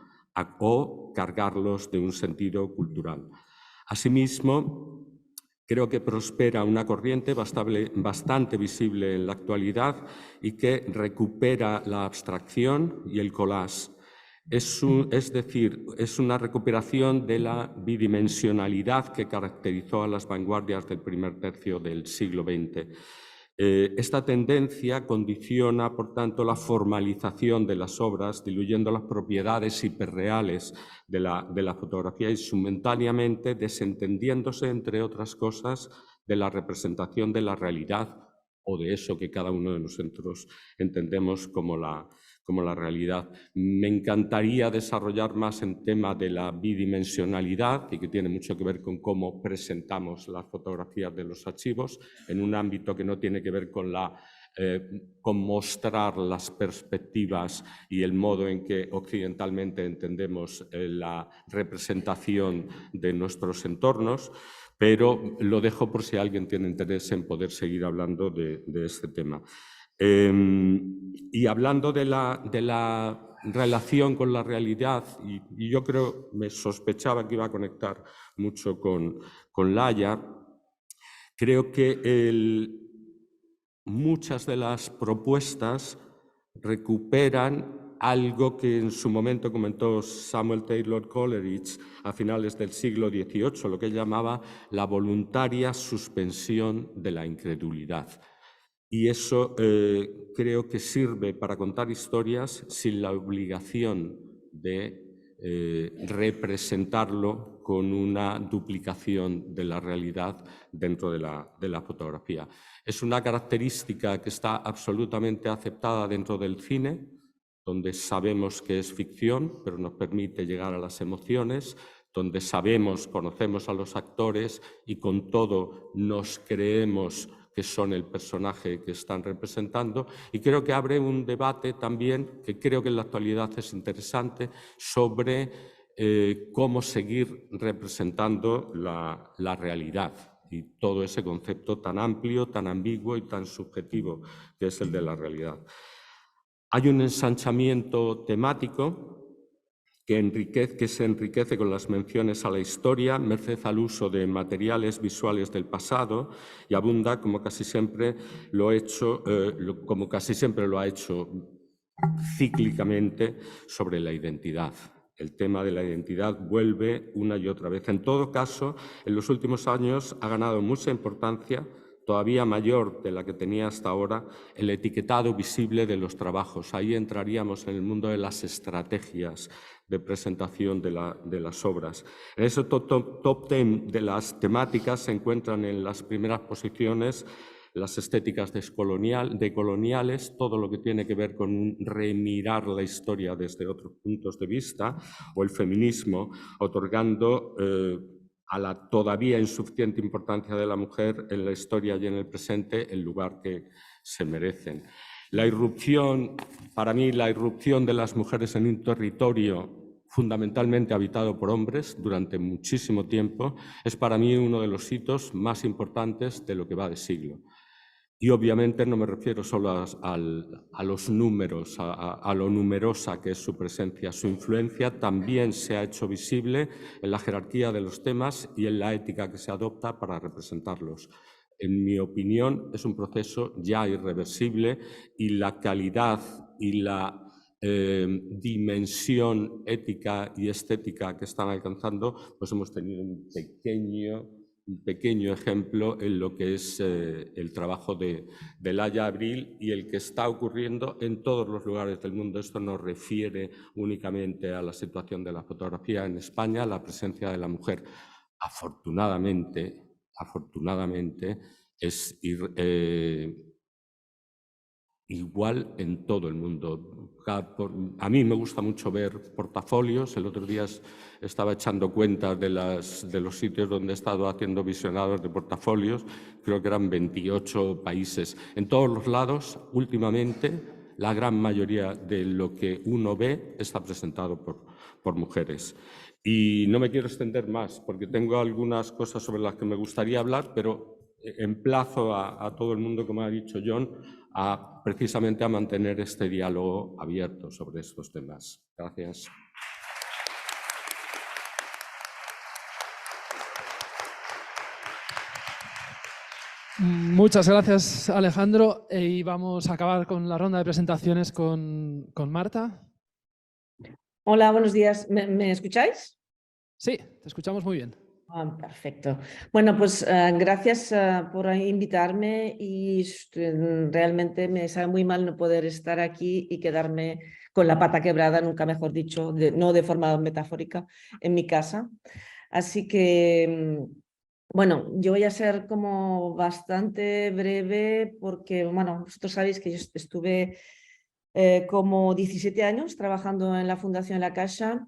o cargarlos de un sentido cultural. Asimismo, creo que prospera una corriente bastante visible en la actualidad y que recupera la abstracción y el collage. Es decir, es una recuperación de la bidimensionalidad que caracterizó a las vanguardias del primer tercio del siglo XX. Esta tendencia condiciona, por tanto, la formalización de las obras, diluyendo las propiedades hiperreales de la fotografía y simultáneamente desentendiéndose, entre otras cosas, de la representación de la realidad o de eso que cada uno de nosotros entendemos como la realidad. Me encantaría desarrollar más el tema de la bidimensionalidad y que tiene mucho que ver con cómo presentamos las fotografías de los archivos en un ámbito que no tiene que ver con mostrar las perspectivas y el modo en que occidentalmente entendemos la representación de nuestros entornos, pero lo dejo por si alguien tiene interés en poder seguir hablando de este tema. Y hablando de la relación con la realidad, y yo creo, me sospechaba que iba a conectar mucho con Laia, creo que muchas de las propuestas recuperan algo que en su momento comentó Samuel Taylor Coleridge a finales del siglo XVIII, lo que él llamaba la voluntaria suspensión de la incredulidad. Y eso creo que sirve para contar historias sin la obligación de representarlo con una duplicación de la realidad dentro de la fotografía. Es una característica que está absolutamente aceptada dentro del cine, donde sabemos que es ficción, pero nos permite llegar a las emociones, donde sabemos, conocemos a los actores y con todo nos creemos que son el personaje que están representando, y creo que abre un debate también, que creo que en la actualidad es interesante, sobre cómo seguir representando la realidad y todo ese concepto tan amplio, tan ambiguo y tan subjetivo que es el de la realidad. Hay un ensanchamiento temático que se enriquece con las menciones a la historia, merced al uso de materiales visuales del pasado, y abunda, como casi siempre lo ha hecho cíclicamente, sobre la identidad. El tema de la identidad vuelve una y otra vez. En todo caso, en los últimos años ha ganado mucha importancia, todavía mayor de la que tenía hasta ahora, el etiquetado visible de los trabajos. Ahí entraríamos en el mundo de las estrategias de presentación de las obras. En ese top 10 de las temáticas se encuentran en las primeras posiciones las estéticas decoloniales, todo lo que tiene que ver con remirar la historia desde otros puntos de vista, o el feminismo, otorgando a la todavía insuficiente importancia de la mujer en la historia y en el presente el lugar que se merecen. La irrupción, para mí, la irrupción de las mujeres en un territorio fundamentalmente habitado por hombres durante muchísimo tiempo, es para mí uno de los hitos más importantes de lo que va de siglo. Y obviamente no me refiero solo a los números, a lo numerosa que es su presencia. Su influencia también se ha hecho visible en la jerarquía de los temas y en la ética que se adopta para representarlos. En mi opinión, es un proceso ya irreversible y la calidad y la dimensión ética y estética que están alcanzando, pues hemos tenido un pequeño ejemplo en lo que es el trabajo de Laia Abril y el que está ocurriendo en todos los lugares del mundo. Esto no refiere únicamente a la situación de la fotografía en España, la presencia de la mujer, afortunadamente, es igual en todo el mundo. A mí me gusta mucho ver portafolios. El otro día estaba echando cuentas de los sitios donde he estado haciendo visionados de portafolios. Creo que eran 28 países. En todos los lados, últimamente, la gran mayoría de lo que uno ve está presentado por mujeres. Y no me quiero extender más, porque tengo algunas cosas sobre las que me gustaría hablar, pero emplazo a todo el mundo, como ha dicho John, precisamente a mantener este diálogo abierto sobre estos temas. Gracias. Muchas gracias, Alejandro. Y vamos a acabar con la ronda de presentaciones con Marta. Hola, buenos días. ¿Me escucháis? Sí, te escuchamos muy bien. Perfecto. Bueno, pues gracias por invitarme y realmente me sabe muy mal no poder estar aquí y quedarme con la pata quebrada, nunca mejor dicho, no de forma metafórica, en mi casa. Así que, bueno, yo voy a ser como bastante breve porque, bueno, vosotros sabéis que yo estuve como 17 años trabajando en la Fundación La Caixa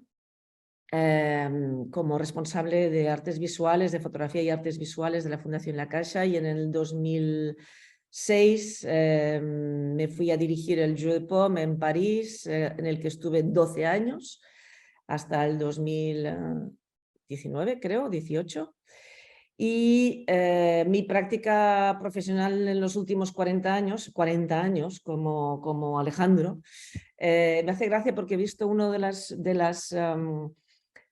como responsable de artes visuales, de fotografía y artes visuales de la Fundación La Caixa, y en el 2006 me fui a dirigir el Jeu de Paume en París, en el que estuve 12 años, hasta el 2019, creo, 18. Y mi práctica profesional en los últimos 40 años como Alejandro, me hace gracia porque he visto uno de las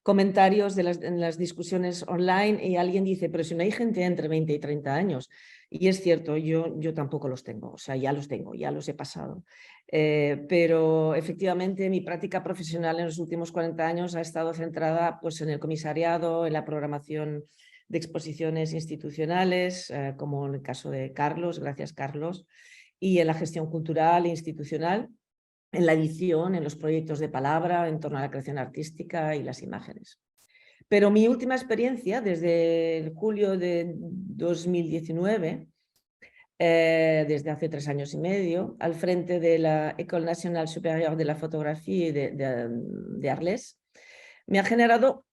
comentarios en las discusiones online y alguien dice, pero si no hay gente entre 20 y 30 años. Y es cierto, yo tampoco los tengo, o sea, ya los tengo, ya los he pasado. Pero efectivamente mi práctica profesional en los últimos 40 años ha estado centrada pues, en el comisariado, en la programación de exposiciones institucionales, como en el caso de Carlos, gracias Carlos, y en la gestión cultural e institucional, en la edición, en los proyectos de palabra, en torno a la creación artística y las imágenes. Pero mi última experiencia, desde el julio de 2019, desde hace 3 años y medio, al frente de la École Nationale Supérieure de la Fotografía de Arles, me ha generado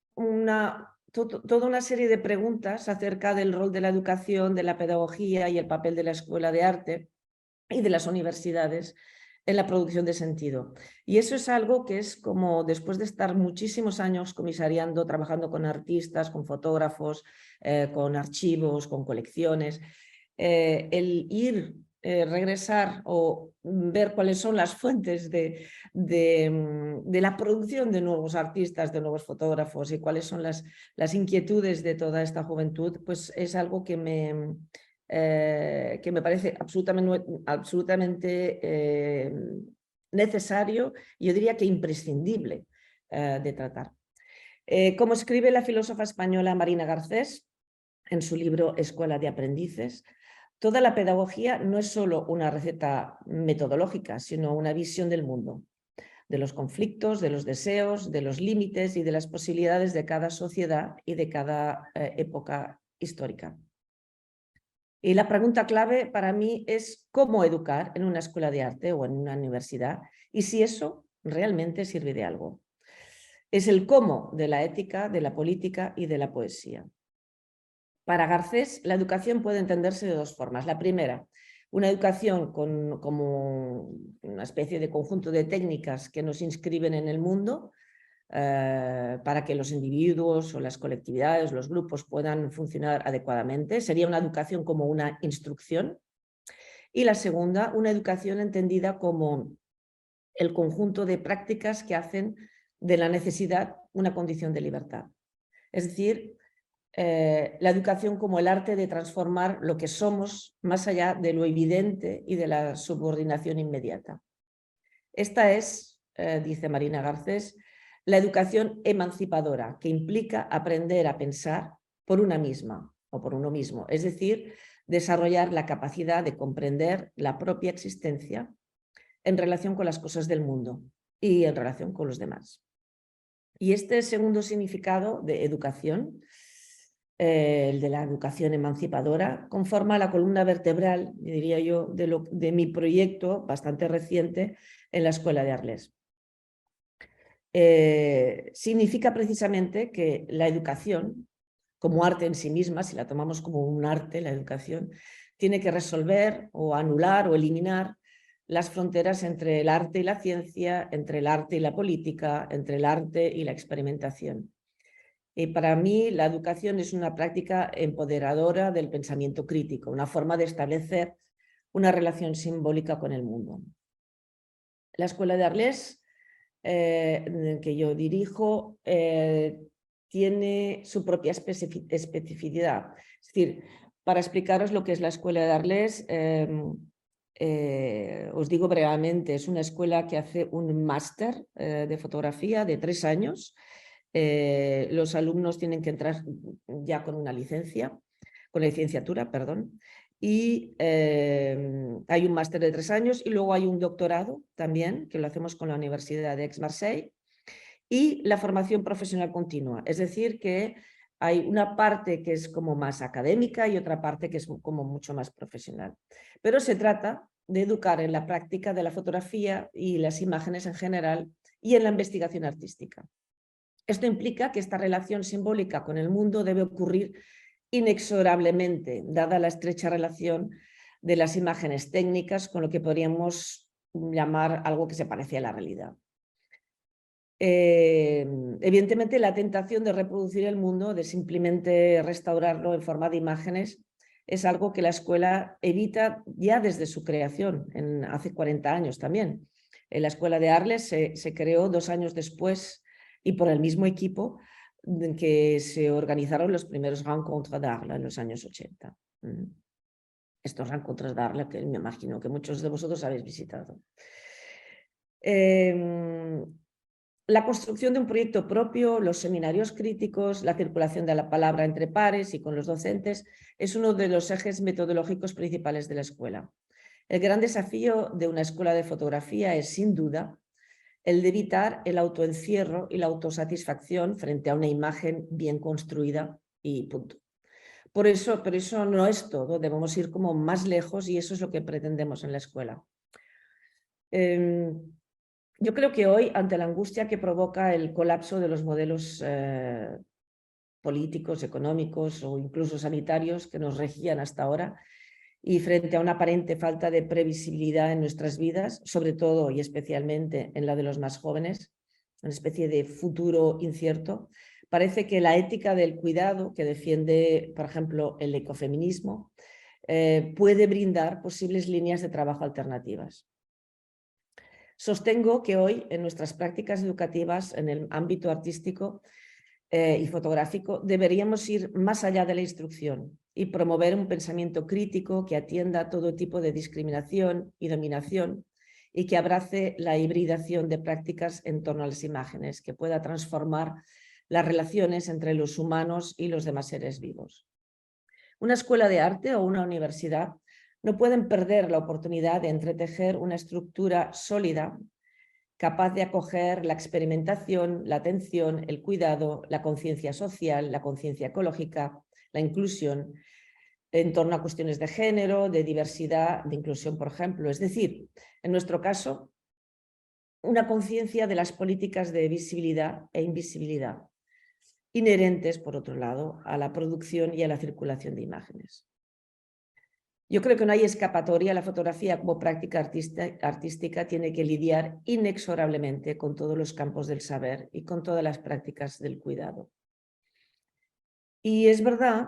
toda una serie de preguntas acerca del rol de la educación, de la pedagogía y el papel de la Escuela de Arte y de las universidades en la producción de sentido. Y eso es algo que es como, después de estar muchísimos años comisariando, trabajando con artistas, con fotógrafos, con archivos, con colecciones, el regresar o ver cuáles son las fuentes de la producción de nuevos artistas, de nuevos fotógrafos y cuáles son las inquietudes de toda esta juventud, pues es algo que me parece absolutamente necesario, yo diría que imprescindible de tratar. Como escribe la filósofa española Marina Garcés en su libro Escuela de Aprendices, toda la pedagogía no es solo una receta metodológica, sino una visión del mundo, de los conflictos, de los deseos, de los límites y de las posibilidades de cada sociedad y de cada época histórica. Y la pregunta clave para mí es cómo educar en una escuela de arte o en una universidad y si eso realmente sirve de algo. Es el cómo de la ética, de la política y de la poesía. Para Garcés, la educación puede entenderse de 2 formas. La primera, una educación como una especie de conjunto de técnicas que nos inscriben en el mundo, para que los individuos o las colectividades, los grupos puedan funcionar adecuadamente. Sería una educación como una instrucción. Y la segunda, una educación entendida como el conjunto de prácticas que hacen de la necesidad una condición de libertad. Es decir, la educación como el arte de transformar lo que somos más allá de lo evidente y de la subordinación inmediata. Esta es, dice Marina Garcés, la educación emancipadora, que implica aprender a pensar por una misma o por uno mismo, es decir, desarrollar la capacidad de comprender la propia existencia en relación con las cosas del mundo y en relación con los demás. Y este segundo significado de educación, el de la educación emancipadora, conforma la columna vertebral, diría yo, de mi proyecto bastante reciente en la Escuela de Arles. Significa precisamente que la educación, como arte en sí misma, si la tomamos como un arte, la educación, tiene que resolver o anular o eliminar las fronteras entre el arte y la ciencia, entre el arte y la política, entre el arte y la experimentación. Y para mí la educación es una práctica empoderadora del pensamiento crítico, una forma de establecer una relación simbólica con el mundo. La Escuela de Arles, que yo dirijo, tiene su propia especificidad. Es decir, para explicaros lo que es la Escuela de Arles, os digo brevemente, es una escuela que hace un máster de fotografía de 3 años. Los alumnos tienen que entrar ya con una licencia, con la licenciatura, perdón, y hay un máster de 3 años y luego hay un doctorado también, que lo hacemos con la Universidad de Aix-Marseille, y la formación profesional continua, es decir, que hay una parte que es como más académica y otra parte que es como mucho más profesional. Pero se trata de educar en la práctica de la fotografía y las imágenes en general y en la investigación artística. Esto implica que esta relación simbólica con el mundo debe ocurrir inexorablemente, dada la estrecha relación de las imágenes técnicas con lo que podríamos llamar algo que se parece a la realidad. Evidentemente, la tentación de reproducir el mundo, de simplemente restaurarlo en forma de imágenes, es algo que la escuela evita ya desde su creación, hace 40 años también. La Escuela de Arles se creó 2 años después y por el mismo equipo en que se organizaron los primeros Rencontres d'Arles en los años 80. Estos Rencontres d'Arles que me imagino que muchos de vosotros habéis visitado. La construcción de un proyecto propio, los seminarios críticos, la circulación de la palabra entre pares y con los docentes es uno de los ejes metodológicos principales de la escuela. El gran desafío de una escuela de fotografía es, sin duda, el de evitar el autoencierro y la autosatisfacción frente a una imagen bien construida y punto. Pero eso no es todo, debemos ir como más lejos y eso es lo que pretendemos en la escuela. Yo creo que hoy, ante la angustia que provoca el colapso de los modelos políticos, económicos o incluso sanitarios que nos regían hasta ahora, y frente a una aparente falta de previsibilidad en nuestras vidas, sobre todo y especialmente en la de los más jóvenes, una especie de futuro incierto, parece que la ética del cuidado que defiende, por ejemplo, el ecofeminismo, puede brindar posibles líneas de trabajo alternativas. Sostengo que hoy en nuestras prácticas educativas en el ámbito artístico y fotográfico deberíamos ir más allá de la instrucción y promover un pensamiento crítico que atienda a todo tipo de discriminación y dominación y que abrace la hibridación de prácticas en torno a las imágenes, que pueda transformar las relaciones entre los humanos y los demás seres vivos. Una escuela de arte o una universidad no pueden perder la oportunidad de entretejer una estructura sólida capaz de acoger la experimentación, la atención, el cuidado, la conciencia social, la conciencia ecológica, la inclusión en torno a cuestiones de género, de diversidad, de inclusión, por ejemplo. Es decir, en nuestro caso, una conciencia de las políticas de visibilidad e invisibilidad, inherentes, por otro lado, a la producción y a la circulación de imágenes. Yo creo que no hay escapatoria. La fotografía como práctica artística tiene que lidiar inexorablemente con todos los campos del saber y con todas las prácticas del cuidado. Y es verdad,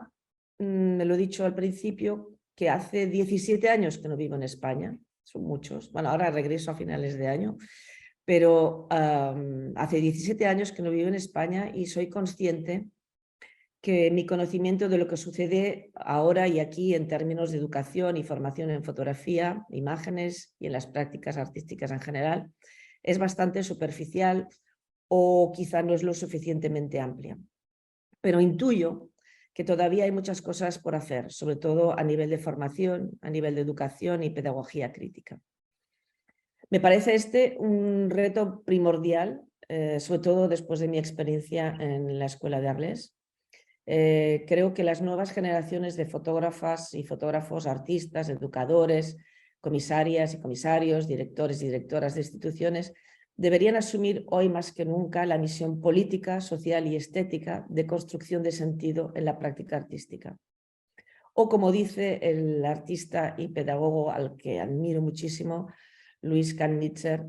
me lo he dicho al principio, que hace 17 años que no vivo en España, son muchos, bueno, ahora regreso a finales de año, pero hace 17 años que no vivo en España y soy consciente que mi conocimiento de lo que sucede ahora y aquí en términos de educación y formación en fotografía, imágenes y en las prácticas artísticas en general es bastante superficial o quizá no es lo suficientemente amplia. Pero intuyo que todavía hay muchas cosas por hacer, sobre todo a nivel de formación, a nivel de educación y pedagogía crítica. Me parece este un reto primordial, sobre todo después de mi experiencia en la Escuela de Arles. Creo que las nuevas generaciones de fotógrafas y fotógrafos, artistas, educadores, comisarias y comisarios, directores y directoras de instituciones deberían asumir hoy más que nunca la misión política, social y estética de construcción de sentido en la práctica artística. O como dice el artista y pedagogo al que admiro muchísimo, Luis Kannitzer,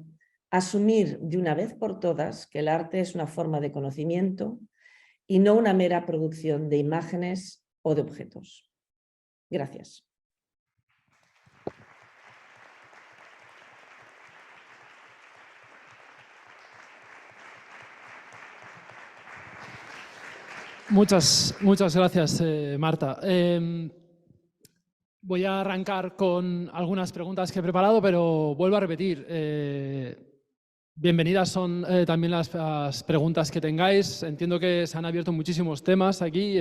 asumir de una vez por todas que el arte es una forma de conocimiento y no una mera producción de imágenes o de objetos. Gracias. Muchas gracias, Marta. Voy a arrancar con algunas preguntas que he preparado, pero vuelvo a repetir. Bienvenidas son también las preguntas que tengáis. Entiendo que se han abierto muchísimos temas aquí,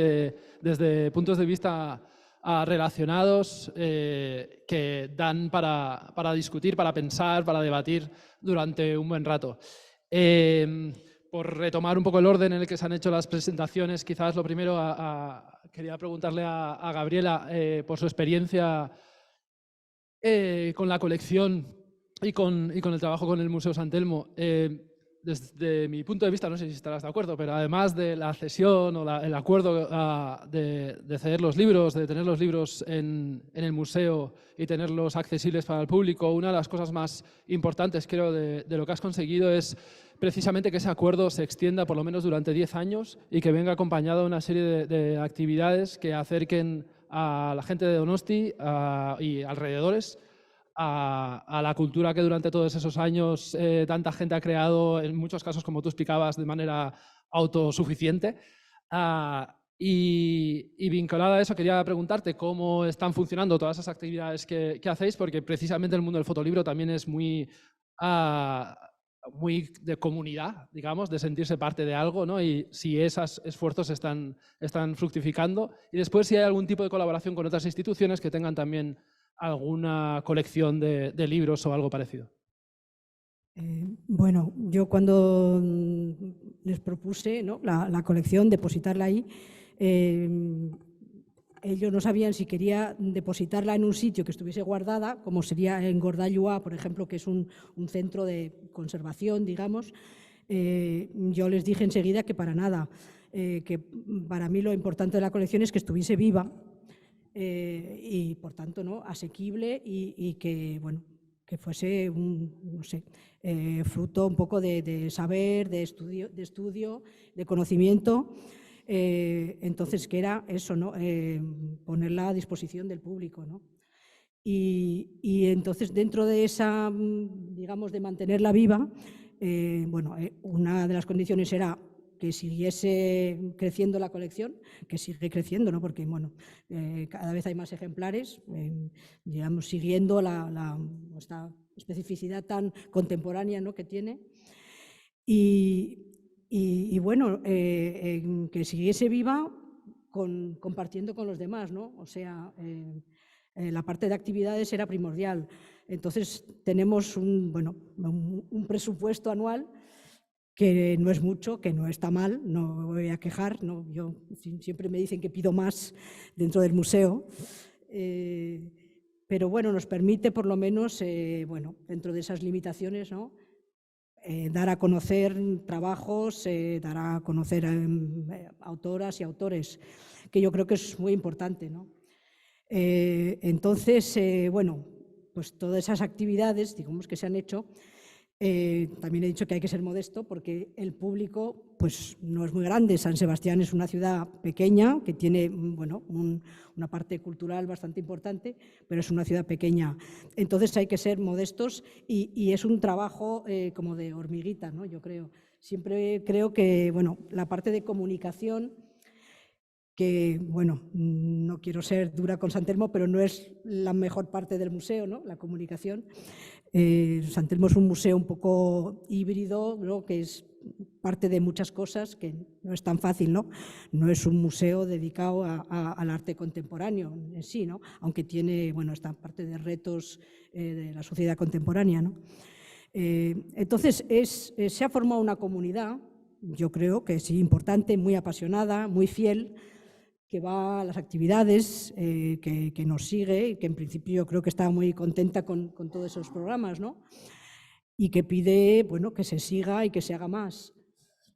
desde puntos de vista relacionados, que dan para discutir, para pensar, para debatir durante un buen rato. Por retomar un poco el orden en el que se han hecho las presentaciones, quizás lo primero quería preguntarle a Gabriela por su experiencia con la colección y con el trabajo con el Museo San Telmo. Desde mi punto de vista, no sé si estarás de acuerdo, pero además de la cesión o el acuerdo de ceder los libros, de tener los libros en el museo y tenerlos accesibles para el público, una de las cosas más importantes, creo, de lo que has conseguido es precisamente que ese acuerdo se extienda por lo menos durante 10 años y que venga acompañado de una serie de actividades que acerquen a la gente de Donosti y alrededores a la cultura que durante todos esos años tanta gente ha creado, en muchos casos, como tú explicabas, de manera autosuficiente. Y vinculada a eso, quería preguntarte cómo están funcionando todas esas actividades que hacéis, porque precisamente el mundo del fotolibro también es muy de comunidad, digamos, de sentirse parte de algo, ¿no? Y si esos esfuerzos están fructificando. Y después si hay algún tipo de colaboración con otras instituciones que tengan también alguna colección de libros o algo parecido. Bueno, yo cuando les propuse, ¿no?, la colección, depositarla ahí, ellos no sabían si quería depositarla en un sitio que estuviese guardada, como sería en Gordallois, por ejemplo, que es un centro de conservación, digamos. Yo les dije enseguida que para nada, que para mí lo importante de la colección es que estuviese viva y, por tanto, ¿no?, asequible y que, bueno, que fuese no sé, fruto un poco de saber, de estudio, de conocimiento. Entonces, que era eso, ¿no?, ponerla a disposición del público, ¿no? Y entonces, dentro de esa, digamos, de mantenerla viva, bueno, una de las condiciones era que siguiese creciendo la colección, que sigue creciendo, ¿no?, porque, bueno, cada vez hay más ejemplares, digamos, siguiendo esta especificidad tan contemporánea, ¿no?, que tiene. Y bueno, que siguiese viva compartiendo con los demás, ¿no? O sea, la parte de actividades era primordial. Entonces, tenemos un presupuesto anual que no es mucho, que no está mal, no me voy a quejar, no, yo siempre me dicen que pido más dentro del museo, pero bueno, nos permite por lo menos, bueno, dentro de esas limitaciones, ¿no?, dar a conocer trabajos, dar a conocer autoras y autores, que yo creo que es muy importante, ¿no? Entonces, bueno, pues todas esas actividades, digamos, que se han hecho, también he dicho que hay que ser modesto porque el público pues no es muy grande. San Sebastián es una ciudad pequeña que tiene, bueno, una parte cultural bastante importante, pero es una ciudad pequeña. Entonces hay que ser modestos y es un trabajo como de hormiguita, ¿no? Yo creo. Siempre creo que, bueno, la parte de comunicación, que, bueno, no quiero ser dura con San Telmo, pero no es la mejor parte del museo, ¿no?, la comunicación. San Telmo es un museo un poco híbrido, ¿no?, que es parte de muchas cosas, que no es tan fácil, ¿no? No es un museo dedicado al arte contemporáneo en sí, ¿no?, aunque tiene, bueno, esta parte de retos de la sociedad contemporánea, ¿no? Entonces, se ha formado una comunidad, yo creo que sí, importante, muy apasionada, muy fiel, que va a las actividades, que nos sigue y que en principio yo creo que está muy contenta con todos esos programas, ¿no?, y que pide, bueno, que se siga y que se haga más.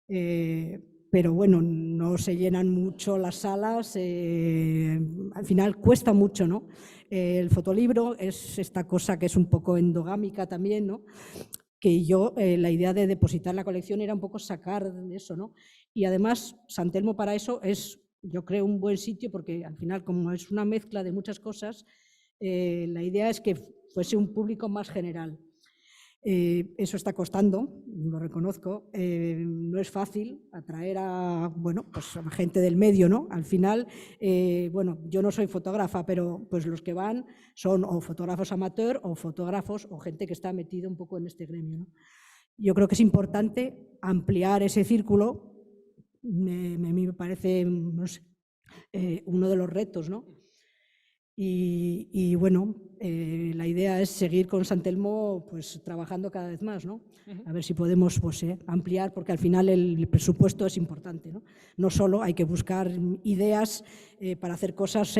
Pero bueno, no se llenan mucho las salas, al final cuesta mucho, ¿no?, El fotolibro es esta cosa que es un poco endogámica también, ¿no? Que yo, la idea de depositar la colección era un poco sacar eso, ¿no? Y además, San Telmo para eso es, yo creo, un buen sitio porque al final, como es una mezcla de muchas cosas, la idea es que fuese un público más general. Eso está costando, lo reconozco. No es fácil atraer a, bueno, pues a gente del medio, ¿no? Al final, bueno, yo no soy fotógrafa, pero pues los que van son o fotógrafos amateur o fotógrafos o gente que está metido un poco en este gremio, ¿no? Yo creo que es importante ampliar ese círculo. A mí me parece, no sé, uno de los retos, ¿no? Y bueno, la idea es seguir con San Telmo pues, trabajando cada vez más, ¿no? A ver si podemos pues, ampliar, porque al final el presupuesto es importante, ¿no? No solo hay que buscar ideas para hacer cosas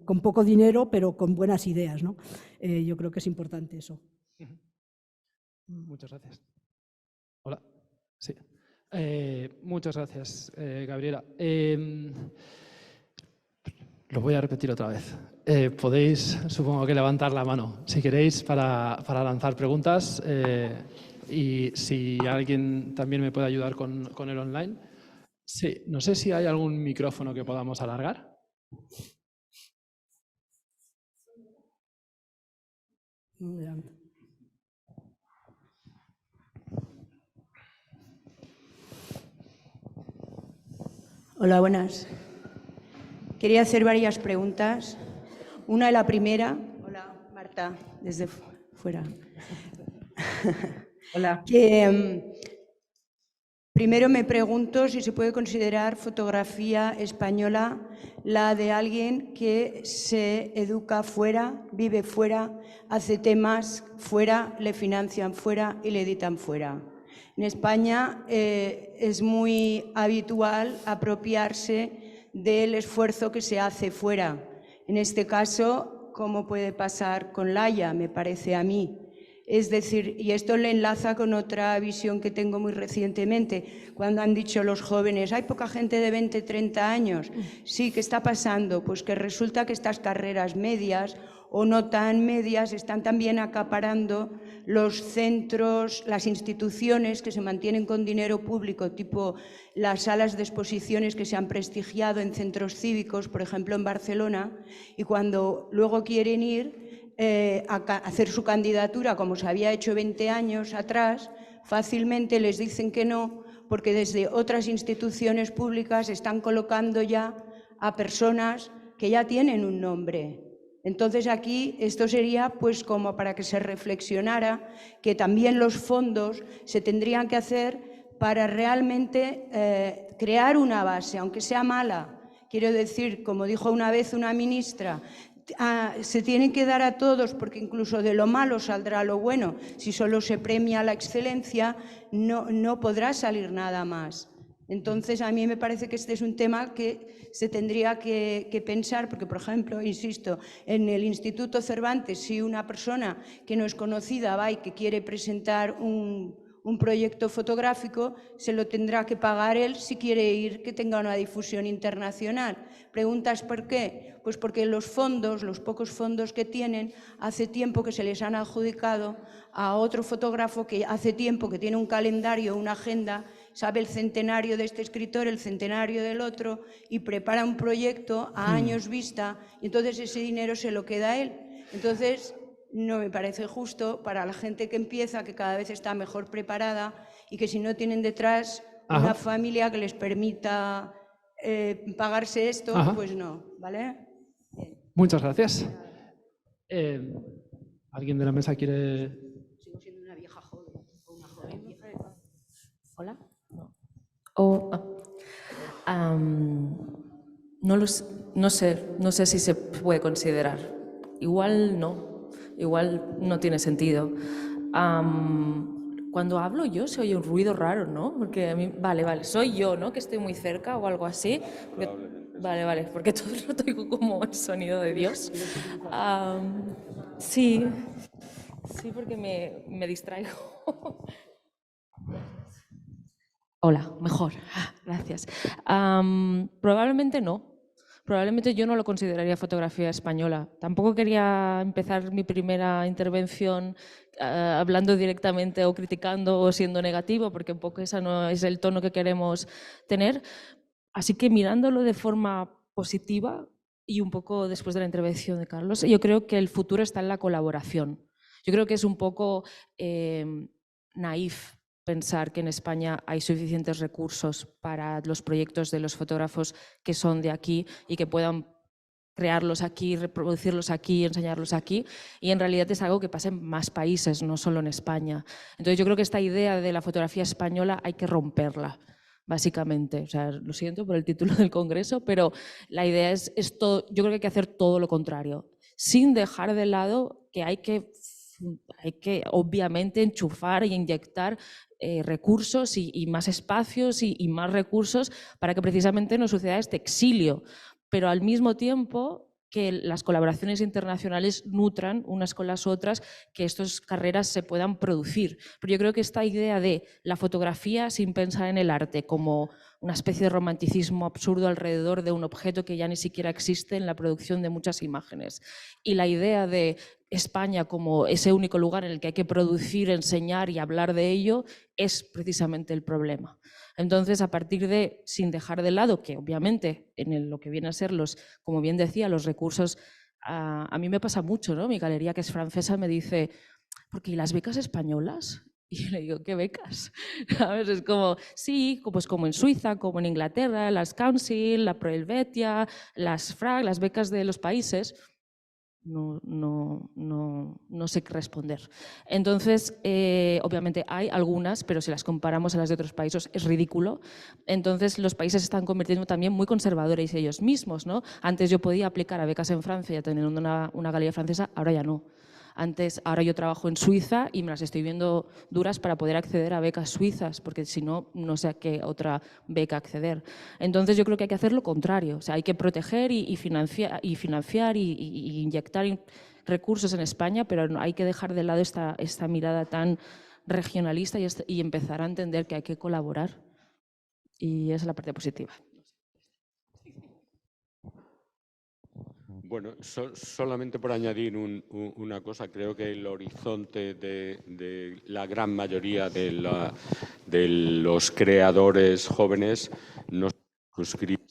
con poco dinero, pero con buenas ideas, ¿no? Yo creo que es importante eso. Muchas gracias. Hola. Sí. Muchas gracias, Gabriela. Lo voy a repetir otra vez. Podéis, supongo que levantar la mano, si queréis, para lanzar preguntas. Y si alguien también me puede ayudar con el online. Sí, no sé si hay algún micrófono que podamos alargar. Hola, buenas. Quería hacer varias preguntas. Una, la primera. Hola, Marta, desde fuera. Hola. Primero me pregunto si se puede considerar fotografía española la de alguien que se educa fuera, vive fuera, hace temas fuera, le financian fuera y le editan fuera. En España es muy habitual apropiarse del esfuerzo que se hace fuera. En este caso, ¿cómo puede pasar con Laia? Me parece a mí. Es decir, y esto le enlaza con otra visión que tengo muy recientemente, cuando han dicho los jóvenes, hay poca gente de 20, 30 años. Sí, ¿qué está pasando? Pues que resulta que estas carreras medias o no tan medias están también acaparando los centros, las instituciones que se mantienen con dinero público, tipo las salas de exposiciones que se han prestigiado en centros cívicos, por ejemplo en Barcelona, y cuando luego quieren ir a hacer su candidatura, como se había hecho 20 años atrás, fácilmente les dicen que no, porque desde otras instituciones públicas están colocando ya a personas que ya tienen un nombre. Entonces aquí esto sería pues como para que se reflexionara que también los fondos se tendrían que hacer para realmente crear una base, aunque sea mala. Quiero decir, como dijo una vez una ministra, se tienen que dar a todos porque incluso de lo malo saldrá lo bueno. Si solo se premia la excelencia, no podrá salir nada más. Entonces, a mí me parece que este es un tema que se tendría que pensar, porque, por ejemplo, insisto, en el Instituto Cervantes, si una persona que no es conocida va y que quiere presentar un proyecto fotográfico, se lo tendrá que pagar él si quiere ir, que tenga una difusión internacional. ¿Preguntas por qué? Pues porque los fondos, los pocos fondos que tienen, hace tiempo que se les han adjudicado a otro fotógrafo que hace tiempo que tiene un calendario, una agenda, sabe el centenario de este escritor, el centenario del otro, y prepara un proyecto a años vista, y entonces ese dinero se lo queda a él. Entonces, no me parece justo para la gente que empieza, que cada vez está mejor preparada, y que si no tienen detrás una familia que les permita pagarse esto, pues no, ¿vale? Muchas gracias. ¿Alguien de la mesa quiere...? Sigo siendo una vieja joven o una joven vieja. ¿Hola? No sé si se puede considerar. Igual no tiene sentido. Cuando hablo yo se oye un ruido raro, ¿no? Porque a mí, vale, soy yo, ¿no? Que estoy muy cerca o algo así. Vale, porque todo lo oigo como el sonido de Dios. Sí, porque me distraigo. Hola, mejor. Gracias. Probablemente no. Probablemente yo no lo consideraría fotografía española. Tampoco quería empezar mi primera intervención hablando directamente o criticando o siendo negativo, porque un poco ese no es el tono que queremos tener. Así que mirándolo de forma positiva y un poco después de la intervención de Carlos, yo creo que el futuro está en la colaboración. Yo creo que es un poco naif pensar que en España hay suficientes recursos para los proyectos de los fotógrafos que son de aquí y que puedan crearlos aquí, reproducirlos aquí, enseñarlos aquí, y en realidad es algo que pasa en más países, no solo en España. Entonces yo creo que esta idea de la fotografía española hay que romperla, básicamente. O sea, lo siento por el título del congreso, pero la idea es todo, yo creo que hay que hacer todo lo contrario, sin dejar de lado que hay que obviamente enchufar y inyectar recursos y más espacios y más recursos para que precisamente no suceda este exilio, pero al mismo tiempo que las colaboraciones internacionales nutran unas con las otras, que estas carreras se puedan producir. Pero yo creo que esta idea de la fotografía sin pensar en el arte como una especie de romanticismo absurdo alrededor de un objeto que ya ni siquiera existe en la producción de muchas imágenes, y la idea de España como ese único lugar en el que hay que producir, enseñar y hablar de ello, es precisamente el problema. Entonces, a partir de, sin dejar de lado, que obviamente en lo que viene a ser como bien decía, los recursos, a mí me pasa mucho, ¿no? Mi galería, que es francesa, me dice, ¿por qué las becas españolas? Y le digo, ¿qué becas? ¿Sabes? Es como, sí, pues como en Suiza, como en Inglaterra, las Council, la Pro Helvetia, las FRAG, las becas de los países. No sé qué responder. Entonces, obviamente hay algunas, pero si las comparamos a las de otros países es ridículo. Entonces, los países se están convirtiendo también muy conservadores ellos mismos, ¿no? Antes yo podía aplicar a becas en Francia teniendo una galería francesa, ahora ya no. Ahora yo trabajo en Suiza y me las estoy viendo duras para poder acceder a becas suizas, porque si no, no sé a qué otra beca acceder. Entonces yo creo que hay que hacer lo contrario, o sea, hay que proteger y financiar y inyectar recursos en España, pero hay que dejar de lado esta mirada tan regionalista y empezar a entender que hay que colaborar. Y esa es la parte positiva. Bueno, solamente por añadir una cosa, creo que el horizonte de la gran mayoría de los creadores jóvenes no circunscribe,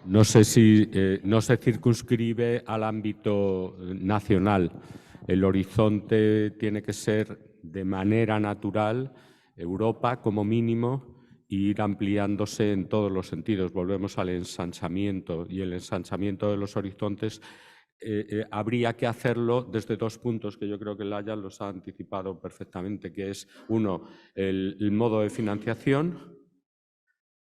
no se circunscribe al ámbito nacional. El horizonte tiene que ser de manera natural Europa como mínimo, e ir ampliándose en todos los sentidos. Volvemos al ensanchamiento, y el ensanchamiento de los horizontes habría que hacerlo desde dos puntos que yo creo que Laia los ha anticipado perfectamente, que es, uno, el modo de financiación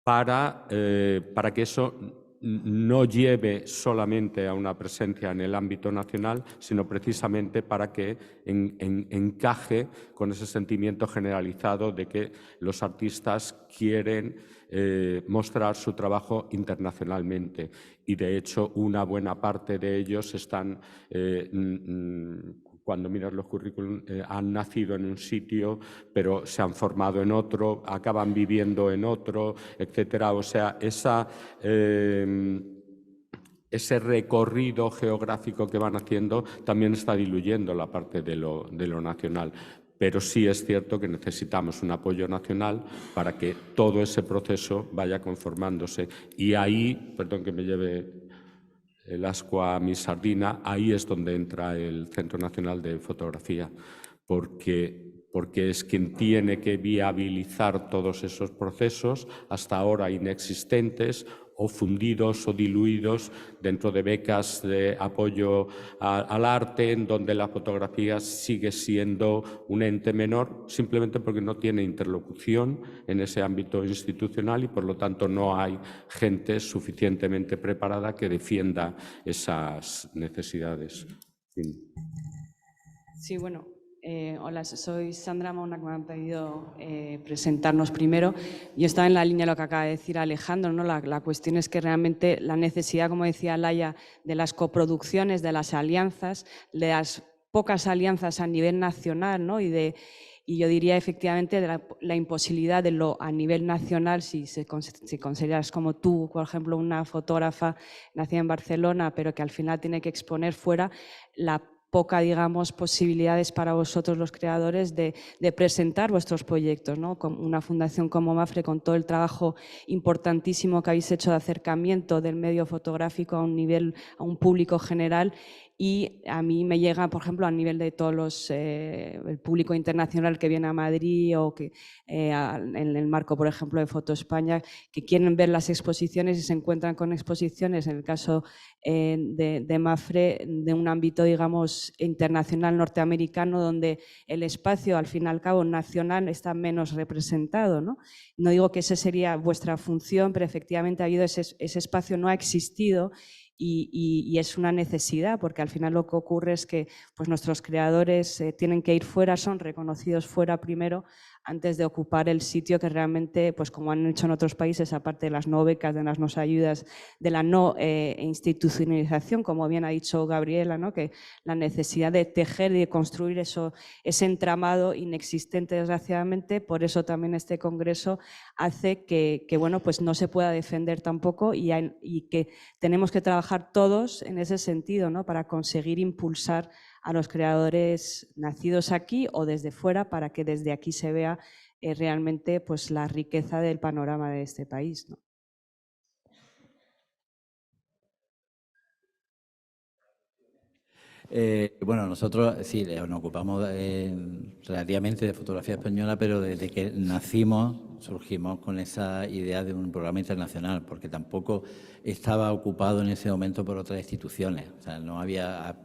para que eso no lleve solamente a una presencia en el ámbito nacional, sino precisamente para que encaje con ese sentimiento generalizado de que los artistas quieren mostrar su trabajo internacionalmente. Y, de hecho, una buena parte de ellos están, cuando miras los currículum, han nacido en un sitio, pero se han formado en otro, acaban viviendo en otro, etcétera. O sea, ese recorrido geográfico que van haciendo también está diluyendo la parte de lo nacional. Pero sí es cierto que necesitamos un apoyo nacional para que todo ese proceso vaya conformándose. Y ahí, perdón que me lleve el ascua a mi sardina, ahí es donde entra el Centro Nacional de Fotografía, porque es quien tiene que viabilizar todos esos procesos, hasta ahora inexistentes, o fundidos o diluidos dentro de becas de apoyo al arte, en donde la fotografía sigue siendo un ente menor, simplemente porque no tiene interlocución en ese ámbito institucional y, por lo tanto, no hay gente suficientemente preparada que defienda esas necesidades. Sí, bueno. Hola, soy Sandra Mauna, que me han pedido presentarnos primero. Yo estaba en la línea de lo que acaba de decir Alejandro, ¿no? La cuestión es que realmente la necesidad, como decía Laia, de las coproducciones, de las alianzas, de las pocas alianzas a nivel nacional, ¿no? y y yo diría efectivamente de la imposibilidad de lo a nivel nacional, si consideras como tú, por ejemplo, una fotógrafa nacida en Barcelona, pero que al final tiene que exponer fuera, la poca, digamos, posibilidades para vosotros los creadores de presentar vuestros proyectos, ¿no? Con una fundación como MAPFRE, con todo el trabajo importantísimo que habéis hecho de acercamiento del medio fotográfico a un público general. Y a mí me llega, por ejemplo, a nivel de todos el público internacional que viene a Madrid o que en el marco, por ejemplo, de Foto España, que quieren ver las exposiciones y se encuentran con exposiciones, en el caso de MAPFRE, de un ámbito, digamos, internacional norteamericano, donde el espacio, al fin y al cabo, nacional está menos representado, ¿no? No digo que esa sería vuestra función, pero efectivamente ha habido ese espacio, no ha existido. Y es una necesidad, porque al final lo que ocurre es que pues, nuestros creadores tienen que ir fuera, son reconocidos fuera primero, antes de ocupar el sitio que realmente, pues como han hecho en otros países, aparte de las no becas, de las no ayudas, de la no institucionalización, como bien ha dicho Gabriela, ¿no? Que la necesidad de tejer y de construir ese entramado inexistente, desgraciadamente, por eso también este congreso hace que bueno, pues no se pueda defender tampoco y que tenemos que trabajar todos en ese sentido, ¿no? Para conseguir impulsar a los creadores nacidos aquí o desde fuera, para que desde aquí se vea realmente pues, la riqueza del panorama de este país, ¿no? Bueno, nosotros sí nos ocupamos relativamente de fotografía española, pero desde que nacimos surgimos con esa idea de un programa internacional, porque tampoco estaba ocupado en ese momento por otras instituciones. O sea, no había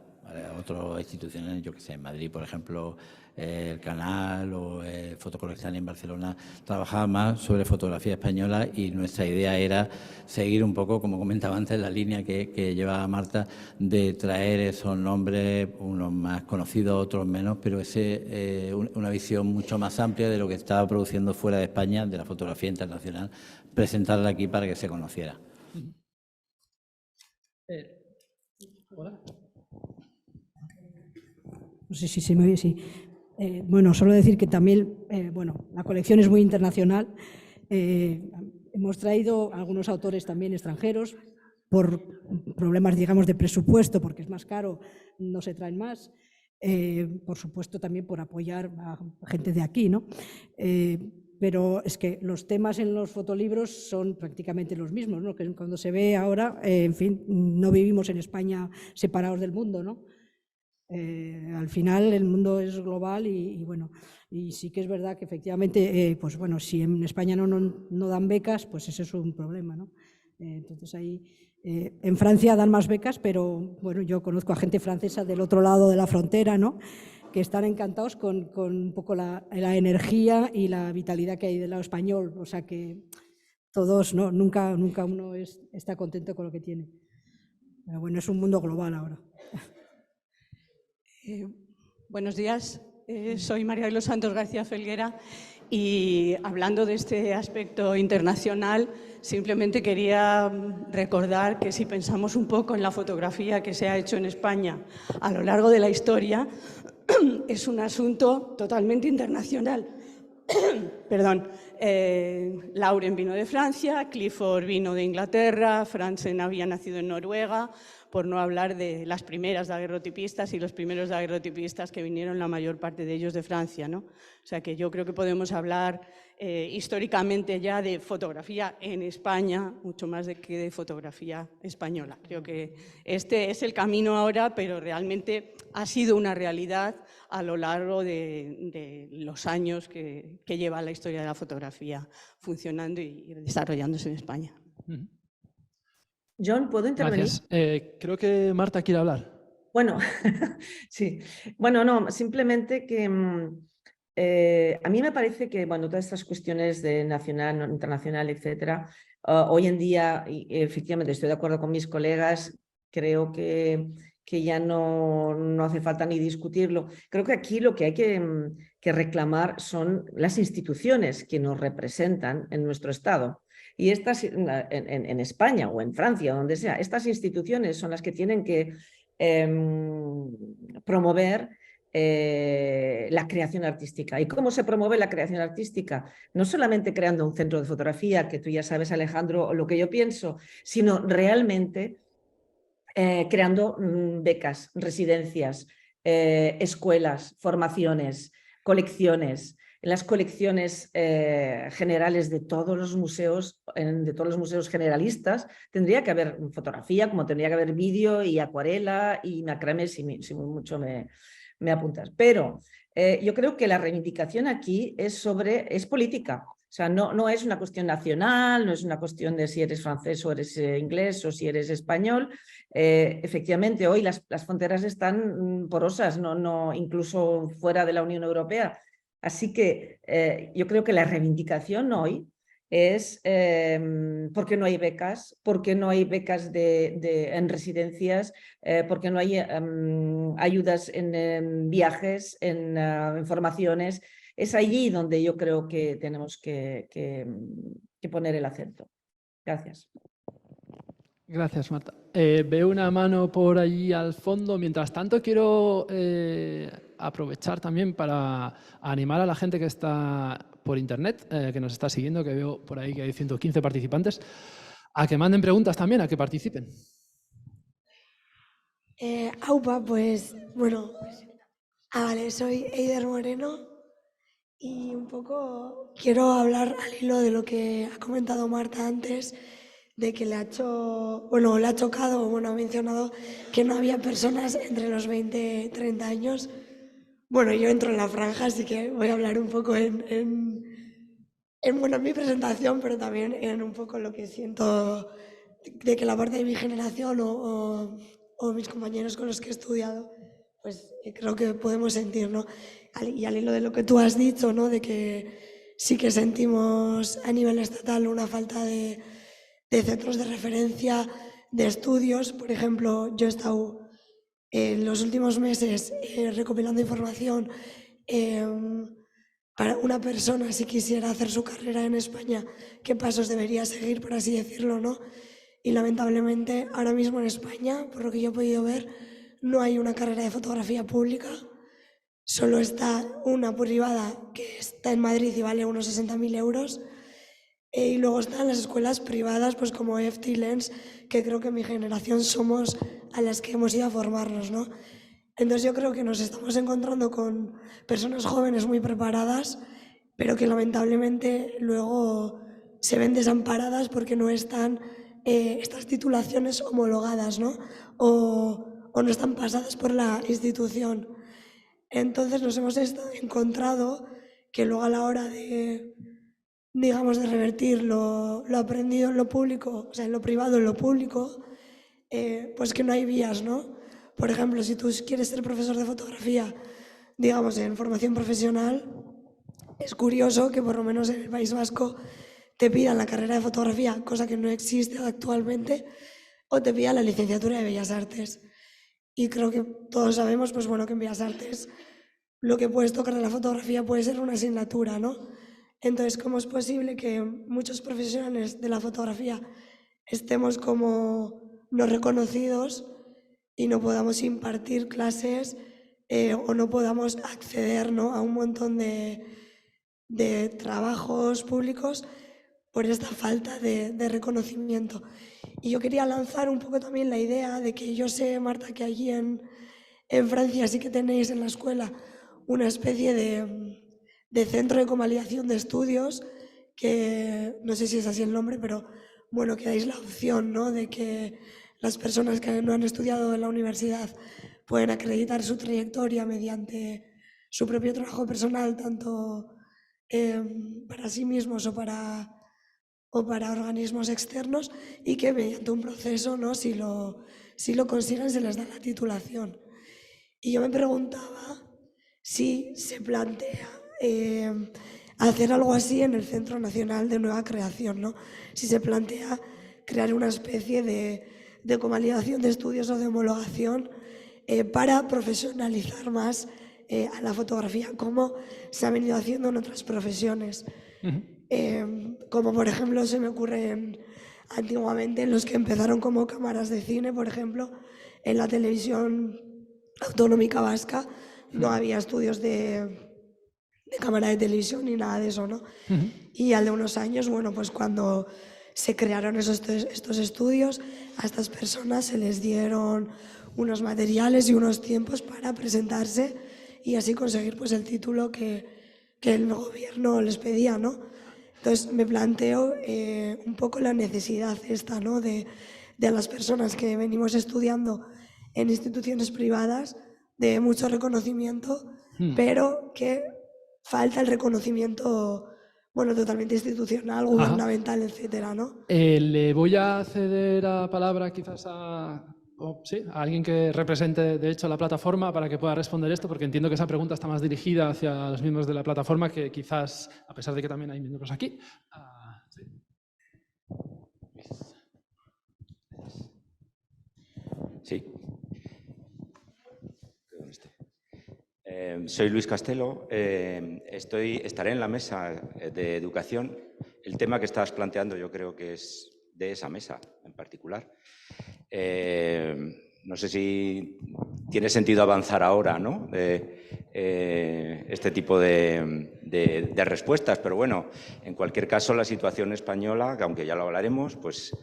otras instituciones, yo que sé, en Madrid, por ejemplo, el Canal o Fotocolección en Barcelona, trabajaba más sobre fotografía española y nuestra idea era seguir un poco, como comentaba antes, la línea que llevaba Marta, de traer esos nombres, unos más conocidos, otros menos, pero una visión mucho más amplia de lo que estaba produciendo fuera de España, de la fotografía internacional, presentarla aquí para que se conociera. ¿Hola? No sé si se me oye, sí. Bueno, solo decir que también, bueno, la colección es muy internacional. Hemos traído algunos autores también extranjeros por problemas, digamos, de presupuesto, porque es más caro, no se traen más. Por supuesto, también por apoyar a gente de aquí, ¿no? Pero es que los temas en los fotolibros son prácticamente los mismos, ¿no? Que cuando se ve ahora, en fin, no vivimos en España separados del mundo, ¿no? Al final el mundo es global y bueno, y sí que es verdad que efectivamente, pues bueno, si en España no dan becas, pues ese es un problema, ¿no? Entonces ahí, en Francia dan más becas, pero bueno, yo conozco a gente francesa del otro lado de la frontera, ¿no? Que están encantados con un poco la energía y la vitalidad que hay del lado español, o sea que todos, ¿no? Nunca uno está contento con lo que tiene. Pero bueno, es un mundo global ahora. Buenos días, soy María de los Santos García Felguera y hablando de este aspecto internacional, simplemente quería recordar que si pensamos un poco en la fotografía que se ha hecho en España a lo largo de la historia, es un asunto totalmente internacional. Perdón, Lauren vino de Francia, Clifford vino de Inglaterra, Franzen había nacido en Noruega, por no hablar de las primeras daguerrotipistas y los primeros daguerrotipistas que vinieron, la mayor parte de ellos de Francia, ¿no? O sea que yo creo que podemos hablar históricamente ya de fotografía en España, mucho más que de fotografía española. Creo que este es el camino ahora, pero realmente ha sido una realidad a lo largo de los años que lleva la historia de la fotografía funcionando y desarrollándose en España. John, ¿puedo intervenir? Gracias. Creo que Marta quiere hablar. Bueno, sí. Bueno, no, simplemente que a mí me parece que, bueno, todas estas cuestiones de nacional, internacional, etcétera, hoy en día, y efectivamente estoy de acuerdo con mis colegas, creo que ya no hace falta ni discutirlo. Creo que aquí lo que hay que reclamar son las instituciones que nos representan en nuestro Estado. Y estas, en España o en Francia, donde sea, estas instituciones son las que tienen que promover la creación artística. ¿Y cómo se promueve la creación artística? No solamente creando un centro de fotografía, que tú ya sabes, Alejandro, lo que yo pienso, sino realmente creando becas, residencias, escuelas, formaciones, colecciones. En las colecciones generales de todos los museos generalistas, tendría que haber fotografía, como tendría que haber vídeo y acuarela y macramé, si mucho me apuntas. Pero yo creo que la reivindicación aquí es política. O sea, no es una cuestión nacional, no es una cuestión de si eres francés o eres inglés o si eres español. Efectivamente, hoy las fronteras están porosas, incluso fuera de la Unión Europea. Así que yo creo que la reivindicación hoy es porque no hay becas, porque no hay becas en residencias, porque no hay ayudas en viajes, en formaciones. Es allí donde yo creo que tenemos que poner el acento. Gracias. Gracias, Marta. Veo una mano por allí al fondo. Mientras tanto, quiero aprovechar también para animar a la gente que está por internet, que nos está siguiendo, que veo por ahí que hay 115 participantes, a que manden preguntas también, a que participen. Aupa, pues bueno, vale, soy Eider Moreno y un poco quiero hablar al hilo de lo que ha comentado Marta antes, de que le ha chocado, ha mencionado que no había personas entre los 20 y 30 años. Bueno, yo entro en la franja, así que voy a hablar un poco en mi presentación, pero también en un poco lo que siento de que la parte de mi generación o mis compañeros con los que he estudiado, pues creo que podemos sentir, ¿no? Y al hilo de lo que tú has dicho, ¿no? De que sí que sentimos a nivel estatal una falta de centros de referencia, de estudios. Por ejemplo, yo he estado en los últimos meses recopilando información para una persona, si quisiera hacer su carrera en España, qué pasos debería seguir, por así decirlo, ¿no? Y lamentablemente ahora mismo en España, por lo que yo he podido ver, no hay una carrera de fotografía pública, solo está una privada que está en Madrid y vale unos 60.000 euros. Y luego están las escuelas privadas, pues como EFT y Lens, que creo que mi generación somos a las que hemos ido a formarnos, ¿no? Entonces yo creo que nos estamos encontrando con personas jóvenes muy preparadas, pero que lamentablemente luego se ven desamparadas porque no están estas titulaciones homologadas, ¿no? O no están pasadas por la institución. Entonces nos hemos encontrado que luego a la hora de revertir lo aprendido en lo público, o sea, en lo privado en lo público, pues que no hay vías, ¿no? Por ejemplo, si tú quieres ser profesor de fotografía, digamos, en formación profesional, es curioso que por lo menos en el País Vasco te pidan la carrera de fotografía, cosa que no existe actualmente, o te pidan la licenciatura de Bellas Artes. Y creo que todos sabemos, pues bueno, que en Bellas Artes lo que puedes tocar de la fotografía puede ser una asignatura, ¿no? Entonces, ¿cómo es posible que muchos profesionales de la fotografía estemos como no reconocidos y no podamos impartir clases o no podamos acceder, ¿no?, a un montón de trabajos públicos por esta falta de reconocimiento? Y yo quería lanzar un poco también la idea de que yo sé, Marta, que allí en Francia sí que tenéis en la escuela una especie de centro de convalidación de estudios, que no sé si es así el nombre, pero bueno, que dais la opción, ¿no?, de que las personas que no han estudiado en la universidad pueden acreditar su trayectoria mediante su propio trabajo personal, tanto para sí mismos o para organismos externos, y que mediante un proceso, ¿no?, si lo consiguen, se les da la titulación. Y yo me preguntaba si se plantea hacer algo así en el Centro Nacional de Nueva Creación, ¿no? Si se plantea crear una especie de convalidación de estudios o de homologación para profesionalizar más a la fotografía, como se ha venido haciendo en otras profesiones. Como por ejemplo se me ocurre antiguamente los que empezaron como cámaras de cine, por ejemplo, en la televisión autonómica vasca, no había estudios de cámara de televisión ni nada de eso, ¿no? Y al de unos años, bueno, pues cuando se crearon estos estudios, a estas personas se les dieron unos materiales y unos tiempos para presentarse y así conseguir pues el título que el gobierno les pedía, ¿no? Entonces me planteo un poco la necesidad esta, ¿no? de las personas que venimos estudiando en instituciones privadas de mucho reconocimiento, pero que falta el reconocimiento, bueno, totalmente institucional, gubernamental, etcétera, ¿no? Le voy a ceder la palabra quizás a alguien que represente, de hecho, la plataforma para que pueda responder esto, porque entiendo que esa pregunta está más dirigida hacia los miembros de la plataforma que quizás, a pesar de que también hay miembros aquí. Sí. Soy Luis Castelo, estaré en la mesa de educación. El tema que estás planteando yo creo que es de esa mesa en particular. No sé si tiene sentido avanzar ahora, ¿no? Este tipo de respuestas, pero bueno, en cualquier caso la situación española, que aunque ya lo hablaremos, pues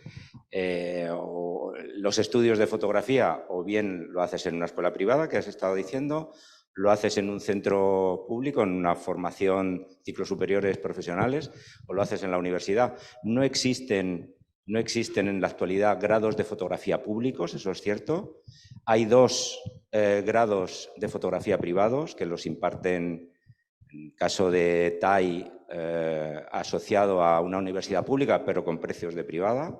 los estudios de fotografía o bien lo haces en una escuela privada, que has estado diciendo, lo haces en un centro público, en una formación, ciclos superiores profesionales, o lo haces en la universidad. No existen en la actualidad grados de fotografía públicos, eso es cierto. Hay 2 grados de fotografía privados que los imparten, en caso de TAI, asociado a una universidad pública, pero con precios de privada.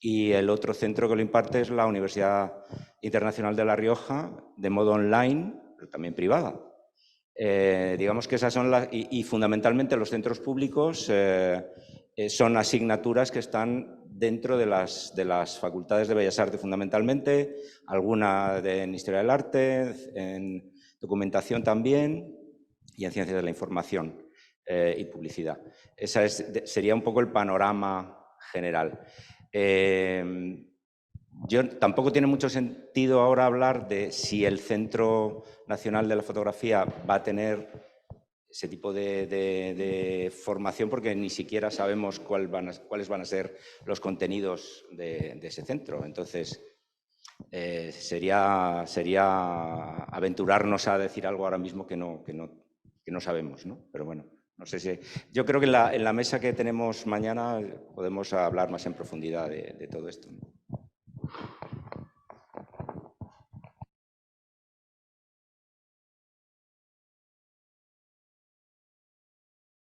Y el otro centro que lo imparte es la Universidad Internacional de La Rioja, de modo online, pero también privada. Digamos que esas son las... Y fundamentalmente los centros públicos son asignaturas que están dentro de las facultades de Bellas Artes fundamentalmente, alguna en Historia del Arte, en Documentación también y en Ciencias de la Información y Publicidad. Ese sería un poco el panorama general. Tampoco tiene mucho sentido ahora hablar de si el Centro Nacional de la Fotografía va a tener ese tipo de formación, porque ni siquiera sabemos cuáles van a ser los contenidos de ese centro. Entonces, sería aventurarnos a decir algo ahora mismo que no sabemos, ¿no? Pero bueno, no sé si... Yo creo que en la mesa que tenemos mañana podemos hablar más en profundidad de todo esto, ¿no?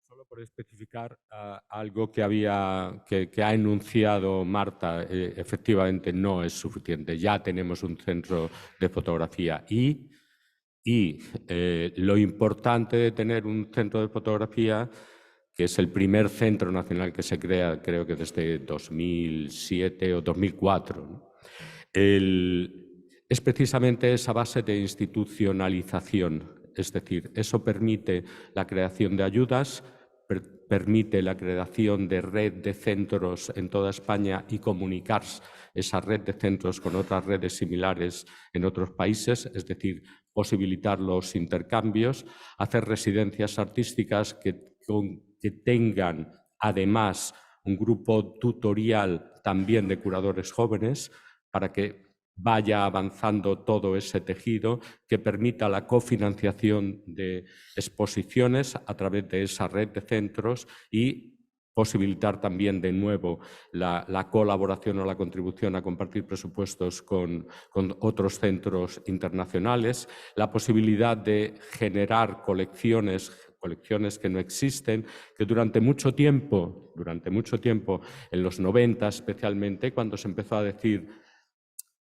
Solo por especificar algo que ha enunciado Marta, efectivamente no es suficiente. Ya tenemos un centro de fotografía y lo importante de tener un centro de fotografía, que es el primer centro nacional que se crea, creo que desde 2007 o 2004, ¿no? Es precisamente esa base de institucionalización. Es decir, eso permite la creación de ayudas, permite la creación de red de centros en toda España y comunicar esa red de centros con otras redes similares en otros países, es decir, posibilitar los intercambios, hacer residencias artísticas que tengan además un grupo tutorial también de curadores jóvenes para que vaya avanzando todo ese tejido que permita la cofinanciación de exposiciones a través de esa red de centros y posibilitar también de nuevo la colaboración o la contribución a compartir presupuestos con otros centros internacionales, la posibilidad de generar colecciones que no existen, que durante mucho tiempo, en los 90 especialmente, cuando se empezó a decir,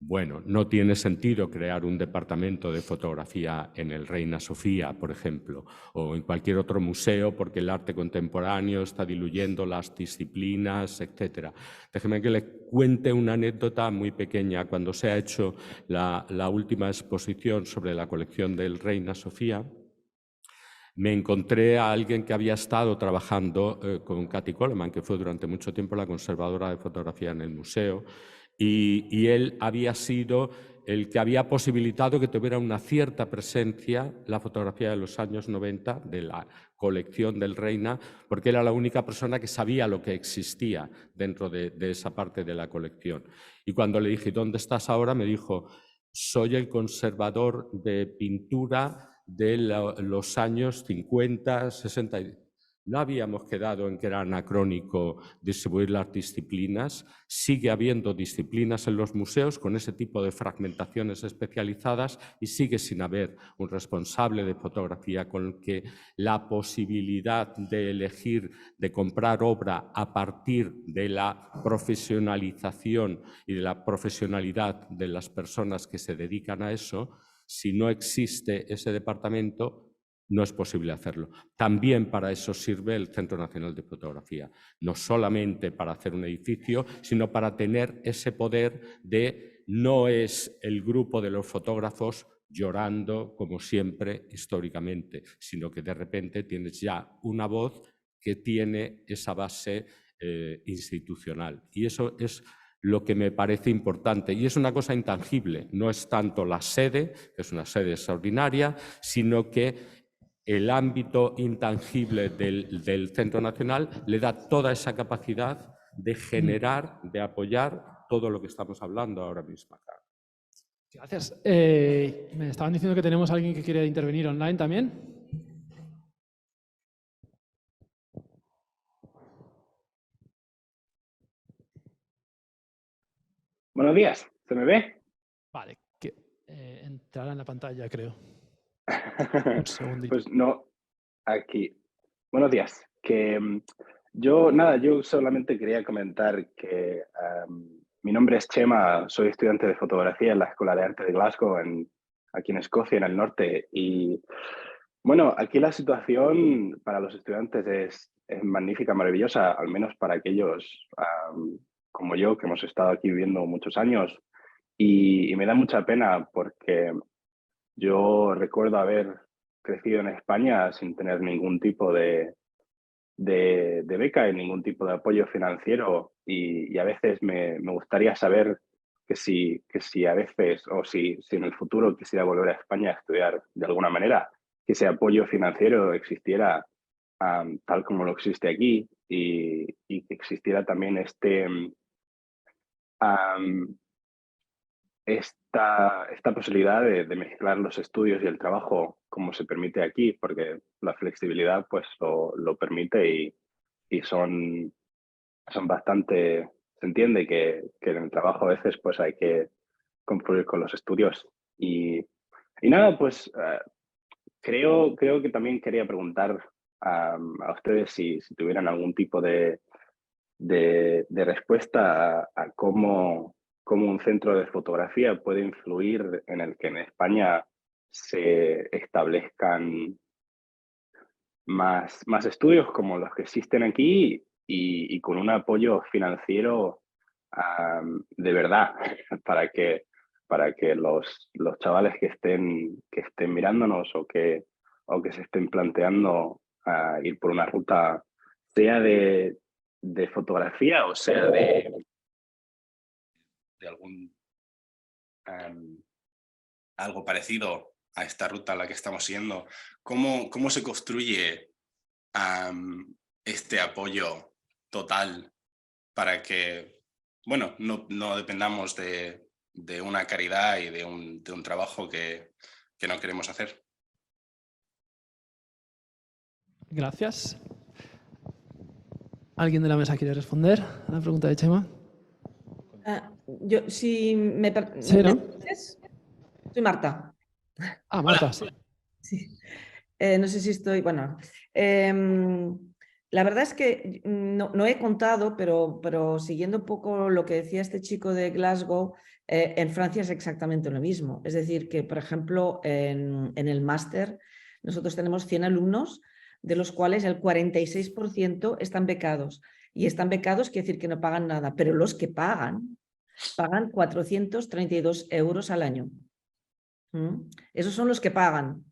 bueno, no tiene sentido crear un departamento de fotografía en el Reina Sofía, por ejemplo, o en cualquier otro museo porque el arte contemporáneo está diluyendo las disciplinas, etc. Déjeme que le cuente una anécdota muy pequeña. Cuando se ha hecho la última exposición sobre la colección del Reina Sofía, me encontré a alguien que había estado trabajando con Cathy Coleman, que fue durante mucho tiempo la conservadora de fotografía en el museo, y él había sido el que había posibilitado que tuviera una cierta presencia la fotografía de los años 90 de la colección del Reina, porque era la única persona que sabía lo que existía dentro de esa parte de la colección. Y cuando le dije, ¿dónde estás ahora?, me dijo, soy el conservador de pintura de los años 50, 60. No habíamos quedado en que era anacrónico distribuir las disciplinas. Sigue habiendo disciplinas en los museos con ese tipo de fragmentaciones especializadas y sigue sin haber un responsable de fotografía con el que la posibilidad de elegir, de comprar obra a partir de la profesionalización y de la profesionalidad de las personas que se dedican a eso, si no existe ese departamento, no es posible hacerlo. También para eso sirve el Centro Nacional de Fotografía, no solamente para hacer un edificio, sino para tener ese poder de no es el grupo de los fotógrafos llorando como siempre históricamente, sino que de repente tienes ya una voz que tiene esa base institucional. Y eso es lo que me parece importante. Y es una cosa intangible, no es tanto la sede, que es una sede extraordinaria, sino que el ámbito intangible del Centro Nacional le da toda esa capacidad de generar, de apoyar todo lo que estamos hablando ahora mismo acá. Gracias. Me estaban diciendo que tenemos a alguien que quiere intervenir online también. Buenos días, ¿se me ve? Vale, que entrará en la pantalla, creo. Un segundito. Pues no, aquí. Buenos días. Yo solamente quería comentar que mi nombre es Chema, soy estudiante de fotografía en la Escuela de Arte de Glasgow, aquí en Escocia, en el norte. Y bueno, aquí la situación para los estudiantes es magnífica, maravillosa, al menos para aquellos como yo, que hemos estado aquí viviendo muchos años. Y me da mucha pena porque yo recuerdo haber crecido en España sin tener ningún tipo de beca y ningún tipo de apoyo financiero y a veces me gustaría saber que si a veces o si en el futuro quisiera volver a España a estudiar de alguna manera, que ese apoyo financiero existiera tal como lo existe aquí y que existiera también esta posibilidad de mezclar los estudios y el trabajo como se permite aquí, porque la flexibilidad pues lo permite y son bastante, se entiende que en el trabajo a veces pues hay que confluir con los estudios. Y nada, pues creo que también quería preguntar a ustedes si tuvieran algún tipo de respuesta a cómo un centro de fotografía puede influir en el que en España se establezcan más estudios como los que existen aquí y con un apoyo financiero de verdad para que los chavales que estén mirándonos o que se estén planteando ir por una ruta, sea de fotografía o sea de algún algo parecido a esta ruta a la que estamos siguiendo, ¿cómo se construye este apoyo total para que, bueno, no dependamos de una caridad y de un trabajo que no queremos hacer? Gracias. ¿Alguien de la mesa quiere responder a la pregunta de Chema? Yo, si me Sí, ¿no? permites, soy Marta. Ah, Marta, sí. Sí. No sé si estoy, bueno. La verdad es que no he contado, pero siguiendo un poco lo que decía este chico de Glasgow, en Francia es exactamente lo mismo. Es decir, que por ejemplo en el máster nosotros tenemos 100 alumnos, de los cuales el 46% están becados. Y están becados quiere decir que no pagan nada, pero los que pagan 432 euros al año. Esos son los que pagan.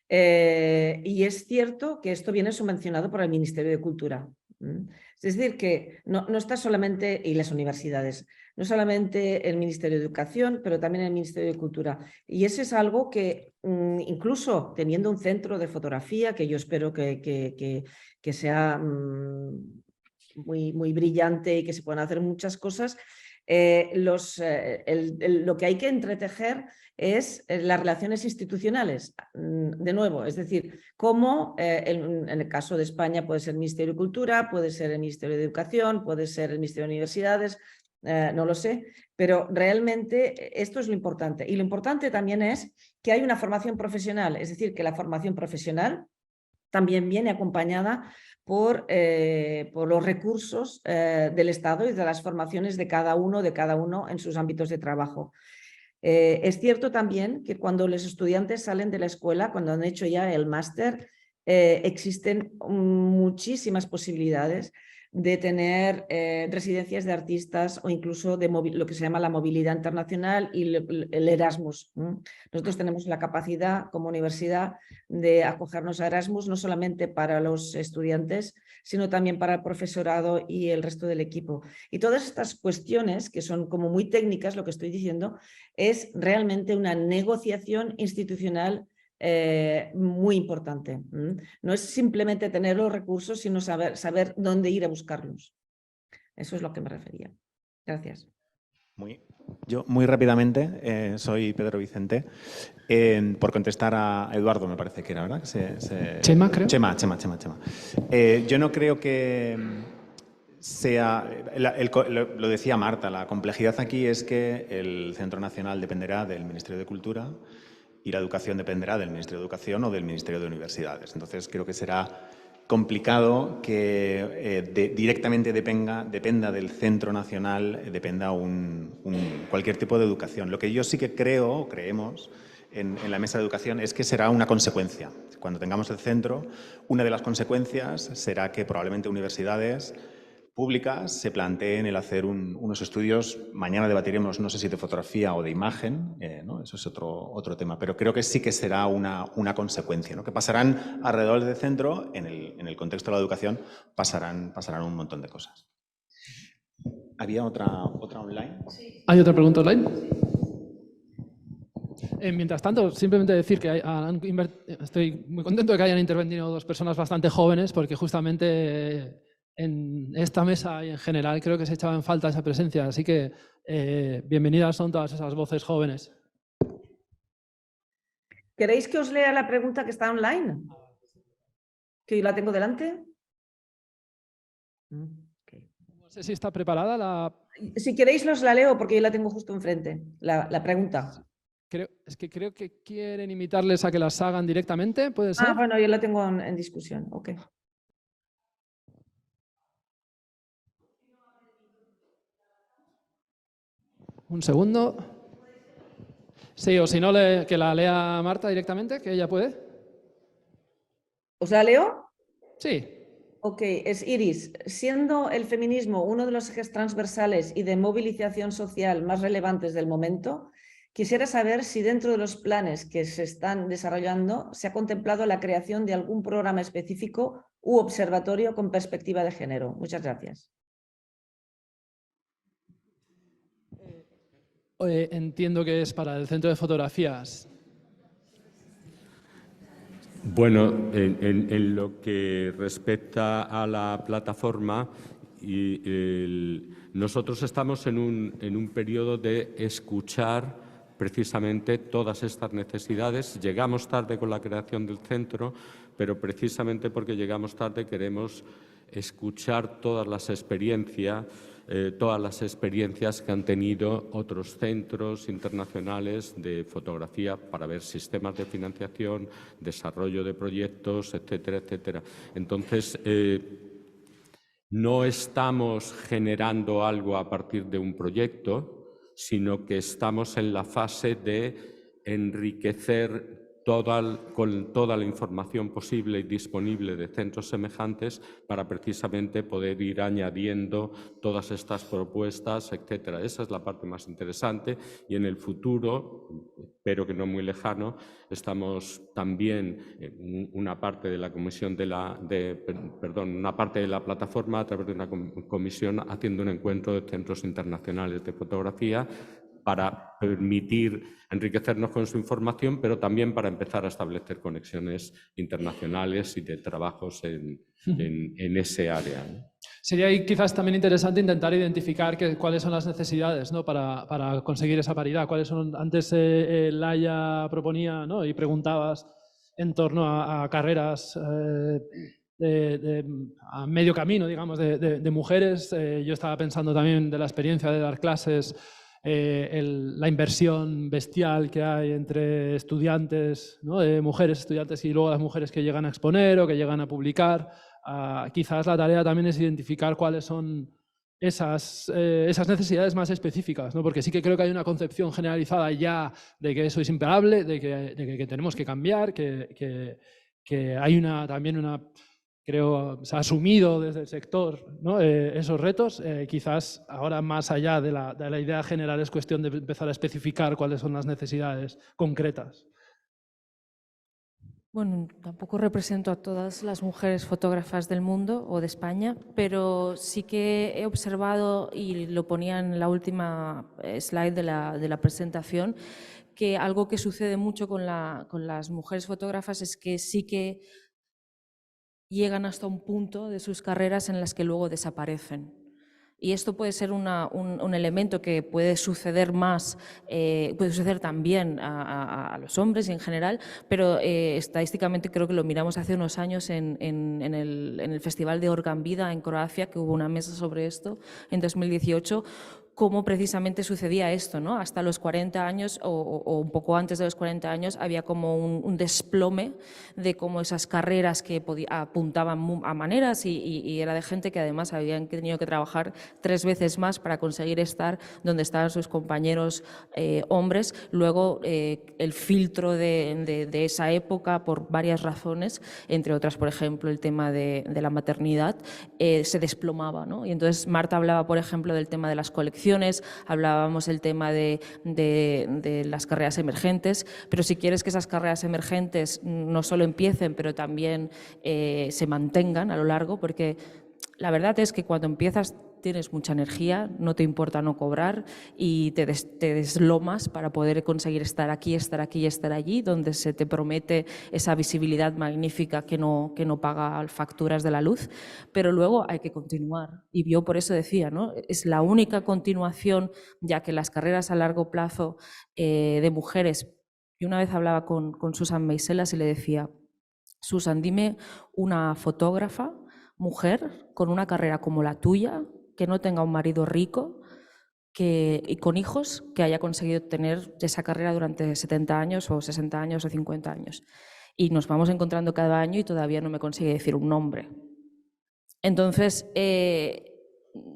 Y es cierto que esto viene subvencionado por el Ministerio de Cultura. Es decir, que no está solamente, y las universidades, no solamente el Ministerio de Educación, pero también el Ministerio de Cultura. Y ese es algo que, incluso teniendo un centro de fotografía, que yo espero que sea muy brillante y que se puedan hacer muchas cosas, lo que hay que entretejer es las relaciones institucionales, de nuevo, es decir, cómo en el caso de España puede ser el Ministerio de Cultura, puede ser el Ministerio de Educación, puede ser el Ministerio de Universidades, no lo sé, pero realmente esto es lo importante. Y lo importante también es que hay una formación profesional, es decir, que la formación profesional también viene acompañada por los recursos del Estado y de las formaciones de cada uno en sus ámbitos de trabajo. Es cierto también que cuando los estudiantes salen de la escuela, cuando han hecho ya el máster, existen muchísimas posibilidades de tener residencias de artistas o incluso de lo que se llama la movilidad internacional y el Erasmus. Nosotros tenemos la capacidad como universidad de acogernos a Erasmus, no solamente para los estudiantes, sino también para el profesorado y el resto del equipo. Y todas estas cuestiones, que son como muy técnicas, lo que estoy diciendo, es realmente una negociación institucional muy importante. No es simplemente tener los recursos, sino saber dónde ir a buscarlos. Eso es lo que me refería. Gracias. Yo muy rápidamente, soy Pedro Vicente, por contestar a Eduardo, me parece que era, ¿verdad? Chema, creo. Chema. Yo no creo que sea, lo decía Marta, la complejidad aquí es que el Centro Nacional dependerá del Ministerio de Cultura y la educación dependerá del Ministerio de Educación o del Ministerio de Universidades. Entonces creo que será complicado que directamente dependa del Centro Nacional, dependa cualquier tipo de educación. Lo que yo sí que creemos en la mesa de educación es que será una consecuencia. Cuando tengamos el centro, una de las consecuencias será que probablemente universidades públicas se planteen el hacer unos estudios. Mañana debatiremos, no sé si de fotografía o de imagen, ¿no? Eso es otro tema, pero creo que sí que será una consecuencia, ¿no? Que pasarán alrededor del centro, en el contexto de la educación, pasarán un montón de cosas. ¿Había otra online? Sí. ¿Hay otra pregunta online? Mientras tanto, simplemente decir que estoy muy contento de que hayan intervenido dos personas bastante jóvenes, porque justamente en esta mesa y en general creo que se echaba en falta esa presencia. Así que bienvenidas son todas esas voces jóvenes. ¿Queréis que os lea la pregunta que está online? ¿Que yo la tengo delante? Okay. No sé si está preparada la... Si queréis los la leo porque yo la tengo justo enfrente, la pregunta. Creo que quieren invitarles a que las hagan directamente, ¿puede ser? Bueno, yo la tengo en discusión, ok. Un segundo. Sí, o si no, que la lea Marta directamente, que ella puede. ¿Os la leo? Sí. Ok, es Iris. Siendo el feminismo uno de los ejes transversales y de movilización social más relevantes del momento, quisiera saber si dentro de los planes que se están desarrollando se ha contemplado la creación de algún programa específico u observatorio con perspectiva de género. Muchas gracias. Entiendo que es para el Centro de Fotografías. Bueno, en lo que respecta a la plataforma, nosotros estamos en un periodo de escuchar precisamente todas estas necesidades. Llegamos tarde con la creación del centro, pero precisamente porque llegamos tarde queremos escuchar todas las experiencias que han tenido otros centros internacionales de fotografía para ver sistemas de financiación, desarrollo de proyectos, etcétera, etcétera. Entonces, no estamos generando algo a partir de un proyecto, sino que estamos en la fase de enriquecer con toda la información posible y disponible de centros semejantes para precisamente poder ir añadiendo todas estas propuestas, etcétera. Esa es la parte más interesante y en el futuro, espero que no muy lejano, estamos también una parte de la comisión una parte de la plataforma a través de una comisión haciendo un encuentro de centros internacionales de fotografía para permitir enriquecernos con su información, pero también para empezar a establecer conexiones internacionales y de trabajos en ese área, ¿no? Sería ahí quizás también interesante intentar identificar cuáles son las necesidades, ¿no? para conseguir esa paridad. ¿Cuáles son? Antes Laia proponía, ¿no? Y preguntabas en torno a carreras a medio camino, digamos, de mujeres. Yo estaba pensando también de la experiencia de dar clases, la inversión bestial que hay entre estudiantes, ¿no? Mujeres estudiantes y luego las mujeres que llegan a exponer o que llegan a publicar. Quizás la tarea también es identificar cuáles son esas necesidades más específicas, ¿no? Porque sí que creo que hay una concepción generalizada ya de que eso es imparable, de que tenemos que cambiar, que hay también una... Creo, se ha asumido desde el sector, ¿no? Esos retos. Quizás ahora, más allá de la idea general, es cuestión de empezar a especificar cuáles son las necesidades concretas. Bueno, tampoco represento a todas las mujeres fotógrafas del mundo o de España, pero sí que he observado, y lo ponía en la última slide de la presentación, que algo que sucede mucho con las mujeres fotógrafas es que sí que llegan hasta un punto de sus carreras en las que luego desaparecen. Y esto puede ser un elemento que puede suceder puede suceder también a los hombres en general, pero estadísticamente creo que lo miramos hace unos años en el Festival de Organ Vida en Croacia, que hubo una mesa sobre esto en 2018, cómo precisamente sucedía esto, ¿no? Hasta los 40 años o un poco antes de los 40 años había como un desplome de cómo esas carreras que apuntaban a maneras y era de gente que además habían tenido que trabajar 3 veces más para conseguir estar donde estaban sus compañeros hombres. Luego el filtro de esa época, por varias razones, entre otras, por ejemplo, el tema de la maternidad, se desplomaba, ¿no? Y entonces Marta hablaba, por ejemplo, del tema de las colecciones, hablábamos del tema de las carreras emergentes, pero si quieres que esas carreras emergentes no solo empiecen, pero también se mantengan a lo largo, porque la verdad es que cuando empiezas tienes mucha energía, no te importa no cobrar y te deslomas para poder conseguir estar aquí, estar aquí y estar allí, donde se te promete esa visibilidad magnífica que no paga facturas de la luz, pero luego hay que continuar. Y yo por eso decía, ¿no? Es la única continuación, ya que las carreras a largo plazo de mujeres. Yo una vez hablaba con Susan Meiselas y le decía: Susan, dime una fotógrafa mujer con una carrera como la tuya, que no tenga un marido rico y con hijos, que haya conseguido tener esa carrera durante 70 años o 60 años o 50 años. Y nos vamos encontrando cada año y todavía no me consigue decir un nombre. Entonces,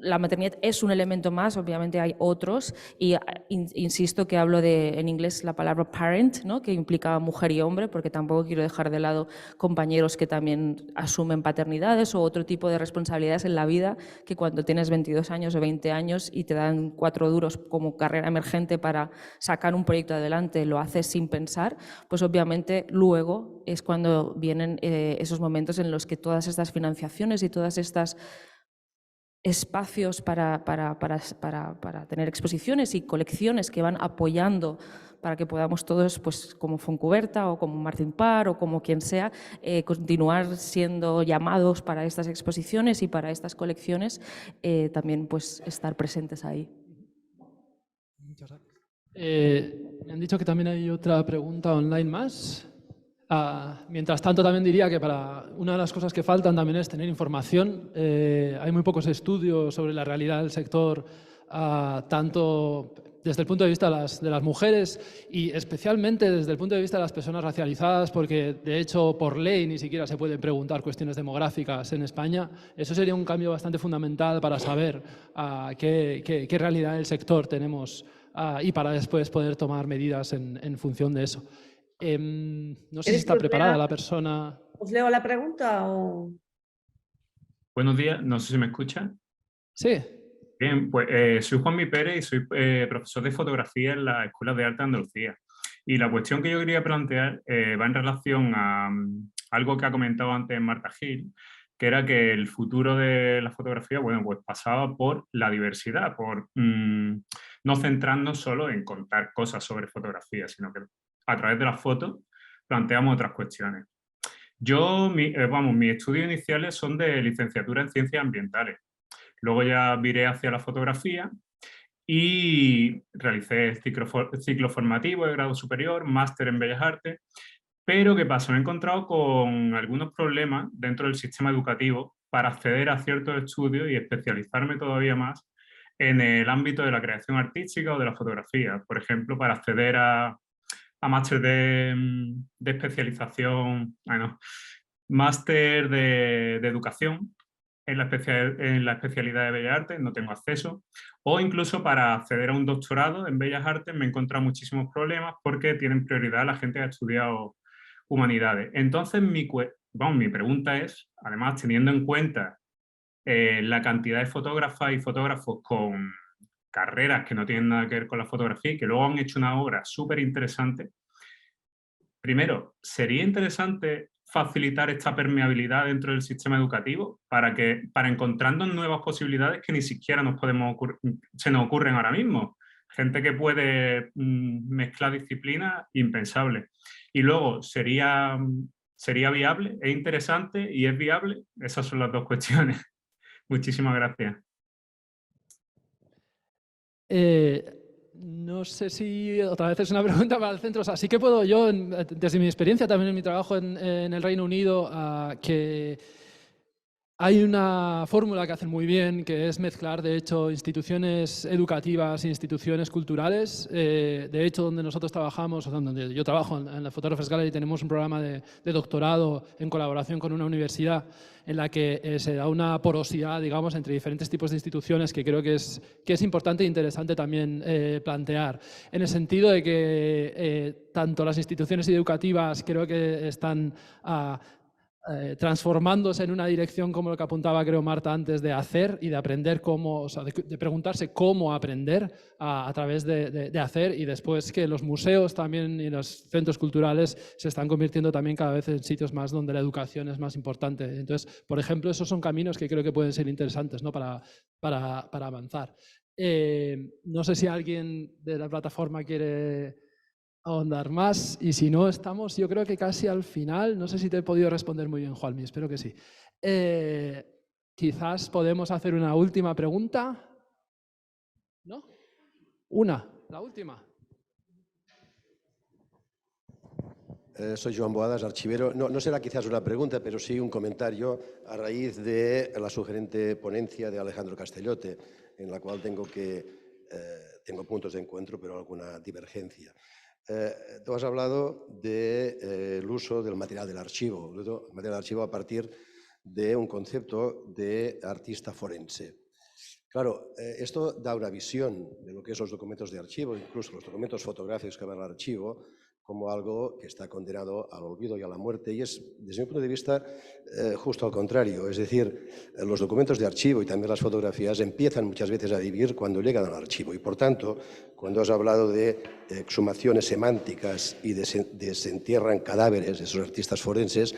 la maternidad es un elemento más, obviamente hay otros, y insisto que hablo en inglés la palabra parent, ¿no? Que implica mujer y hombre, porque tampoco quiero dejar de lado compañeros que también asumen paternidades o otro tipo de responsabilidades en la vida, que cuando tienes 22 años o 20 años y te dan 4 duros como carrera emergente para sacar un proyecto adelante, lo haces sin pensar, pues obviamente luego es cuando vienen esos momentos en los que todas estas financiaciones y todas estas espacios para tener exposiciones y colecciones que van apoyando para que podamos todos, pues como Foncuberta o como Martín Parr o como quien sea, continuar siendo llamados para estas exposiciones y para estas colecciones, también pues estar presentes ahí. Muchas gracias. Me han dicho que también hay otra pregunta online más. Mientras tanto, también diría que una de las cosas que faltan también es tener información. Hay muy pocos estudios sobre la realidad del sector, tanto desde el punto de vista de las mujeres y especialmente desde el punto de vista de las personas racializadas, porque de hecho por ley ni siquiera se pueden preguntar cuestiones demográficas en España. Eso sería un cambio bastante fundamental para saber qué realidad del sector tenemos y para después poder tomar medidas en función de eso. No sé si está preparada la persona. ¿Os leo la pregunta o...? Buenos días, no sé si me escuchan. Sí. Bien, pues soy Juanmi Pérez y soy profesor de fotografía en la Escuela de Arte de Andalucía. Y la cuestión que yo quería plantear va en relación a algo que ha comentado antes Marta Gil, que era que el futuro de la fotografía, bueno, pues pasaba por la diversidad, por no centrarnos solo en contar cosas sobre fotografía, sino que a través de las fotos planteamos otras cuestiones. Yo, mis estudios iniciales son de licenciatura en Ciencias Ambientales. Luego ya viré hacia la fotografía y realicé el ciclo formativo de grado superior, máster en Bellas Artes. Pero ¿qué pasa? Me he encontrado con algunos problemas dentro del sistema educativo para acceder a ciertos estudios y especializarme todavía más en el ámbito de la creación artística o de la fotografía. Por ejemplo, para acceder a máster de especialización, bueno, máster de educación en la especialidad de Bellas Artes, no tengo acceso. O incluso para acceder a un doctorado en Bellas Artes me he encontrado muchísimos problemas porque tienen prioridad la gente que ha estudiado humanidades. Entonces, mi pregunta es, además, teniendo en cuenta la cantidad de fotógrafas y fotógrafos con carreras que no tienen nada que ver con la fotografía y que luego han hecho una obra súper interesante, primero, ¿sería interesante facilitar esta permeabilidad dentro del sistema educativo para encontrarnos nuevas posibilidades que ni siquiera se nos ocurren ahora mismo? Gente que puede mezclar disciplinas, impensable. Y luego, ¿sería viable? ¿Es interesante y es viable? Esas son las dos cuestiones. Muchísimas gracias. No sé si otra vez es una pregunta para el centro. O sea, sí que puedo yo, desde mi experiencia también en mi trabajo en el Reino Unido, que hay una fórmula que hacen muy bien, que es mezclar, de hecho, instituciones educativas e instituciones culturales. De hecho, donde nosotros trabajamos, donde yo trabajo en la Photographers Gallery, tenemos un programa de doctorado en colaboración con una universidad en la que se da una porosidad, digamos, entre diferentes tipos de instituciones que creo que es importante e interesante también plantear. En el sentido de que tanto las instituciones educativas creo que están transformándose en una dirección como lo que apuntaba creo Marta antes, de hacer y de aprender cómo, o sea, de preguntarse cómo aprender a través de hacer, y después que los museos también y los centros culturales se están convirtiendo también cada vez en sitios más donde la educación es más importante. Entonces, por ejemplo, esos son caminos que creo que pueden ser interesantes, ¿no? para avanzar. No sé si alguien de la plataforma quiere ahondar más, y si no, estamos yo creo que casi al final. No sé si te he podido responder muy bien, Juanmi, espero que sí. Quizás podemos hacer una última pregunta, ¿no? La última. Soy Joan Boadas, archivero. No será quizás una pregunta, pero sí un comentario a raíz de la sugerente ponencia de Alejandro Castellote, en la cual tengo puntos de encuentro, pero alguna divergencia. Tú has hablado del uso del material del archivo, a partir de un concepto de artista forense. Claro, esto da una visión de lo que son los documentos de archivo, incluso los documentos fotográficos que van al archivo, como algo que está condenado al olvido y a la muerte, y es, desde mi punto de vista, justo al contrario. Es decir, los documentos de archivo y también las fotografías empiezan muchas veces a vivir cuando llegan al archivo, y por tanto, cuando has hablado de exhumaciones semánticas y desentierran cadáveres de esos artistas forenses,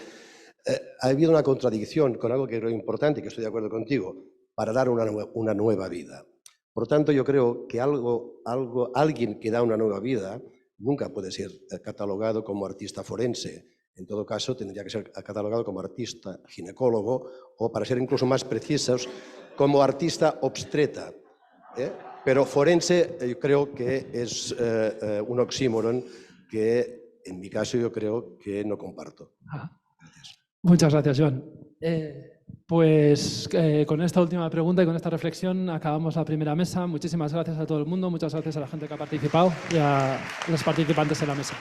ha habido una contradicción con algo que creo importante, que estoy de acuerdo contigo, para dar una nueva vida. Por tanto, yo creo que alguien que da una nueva vida nunca puede ser catalogado como artista forense. En todo caso, tendría que ser catalogado como artista ginecólogo, o, para ser incluso más precisos, como artista obstetra. Pero forense yo creo que es un oxímoron que, en mi caso, yo creo que no comparto. Gracias. Muchas gracias, Joan. Pues con esta última pregunta y con esta reflexión acabamos la primera mesa. Muchísimas gracias a todo el mundo, muchas gracias a la gente que ha participado y a los participantes en la mesa.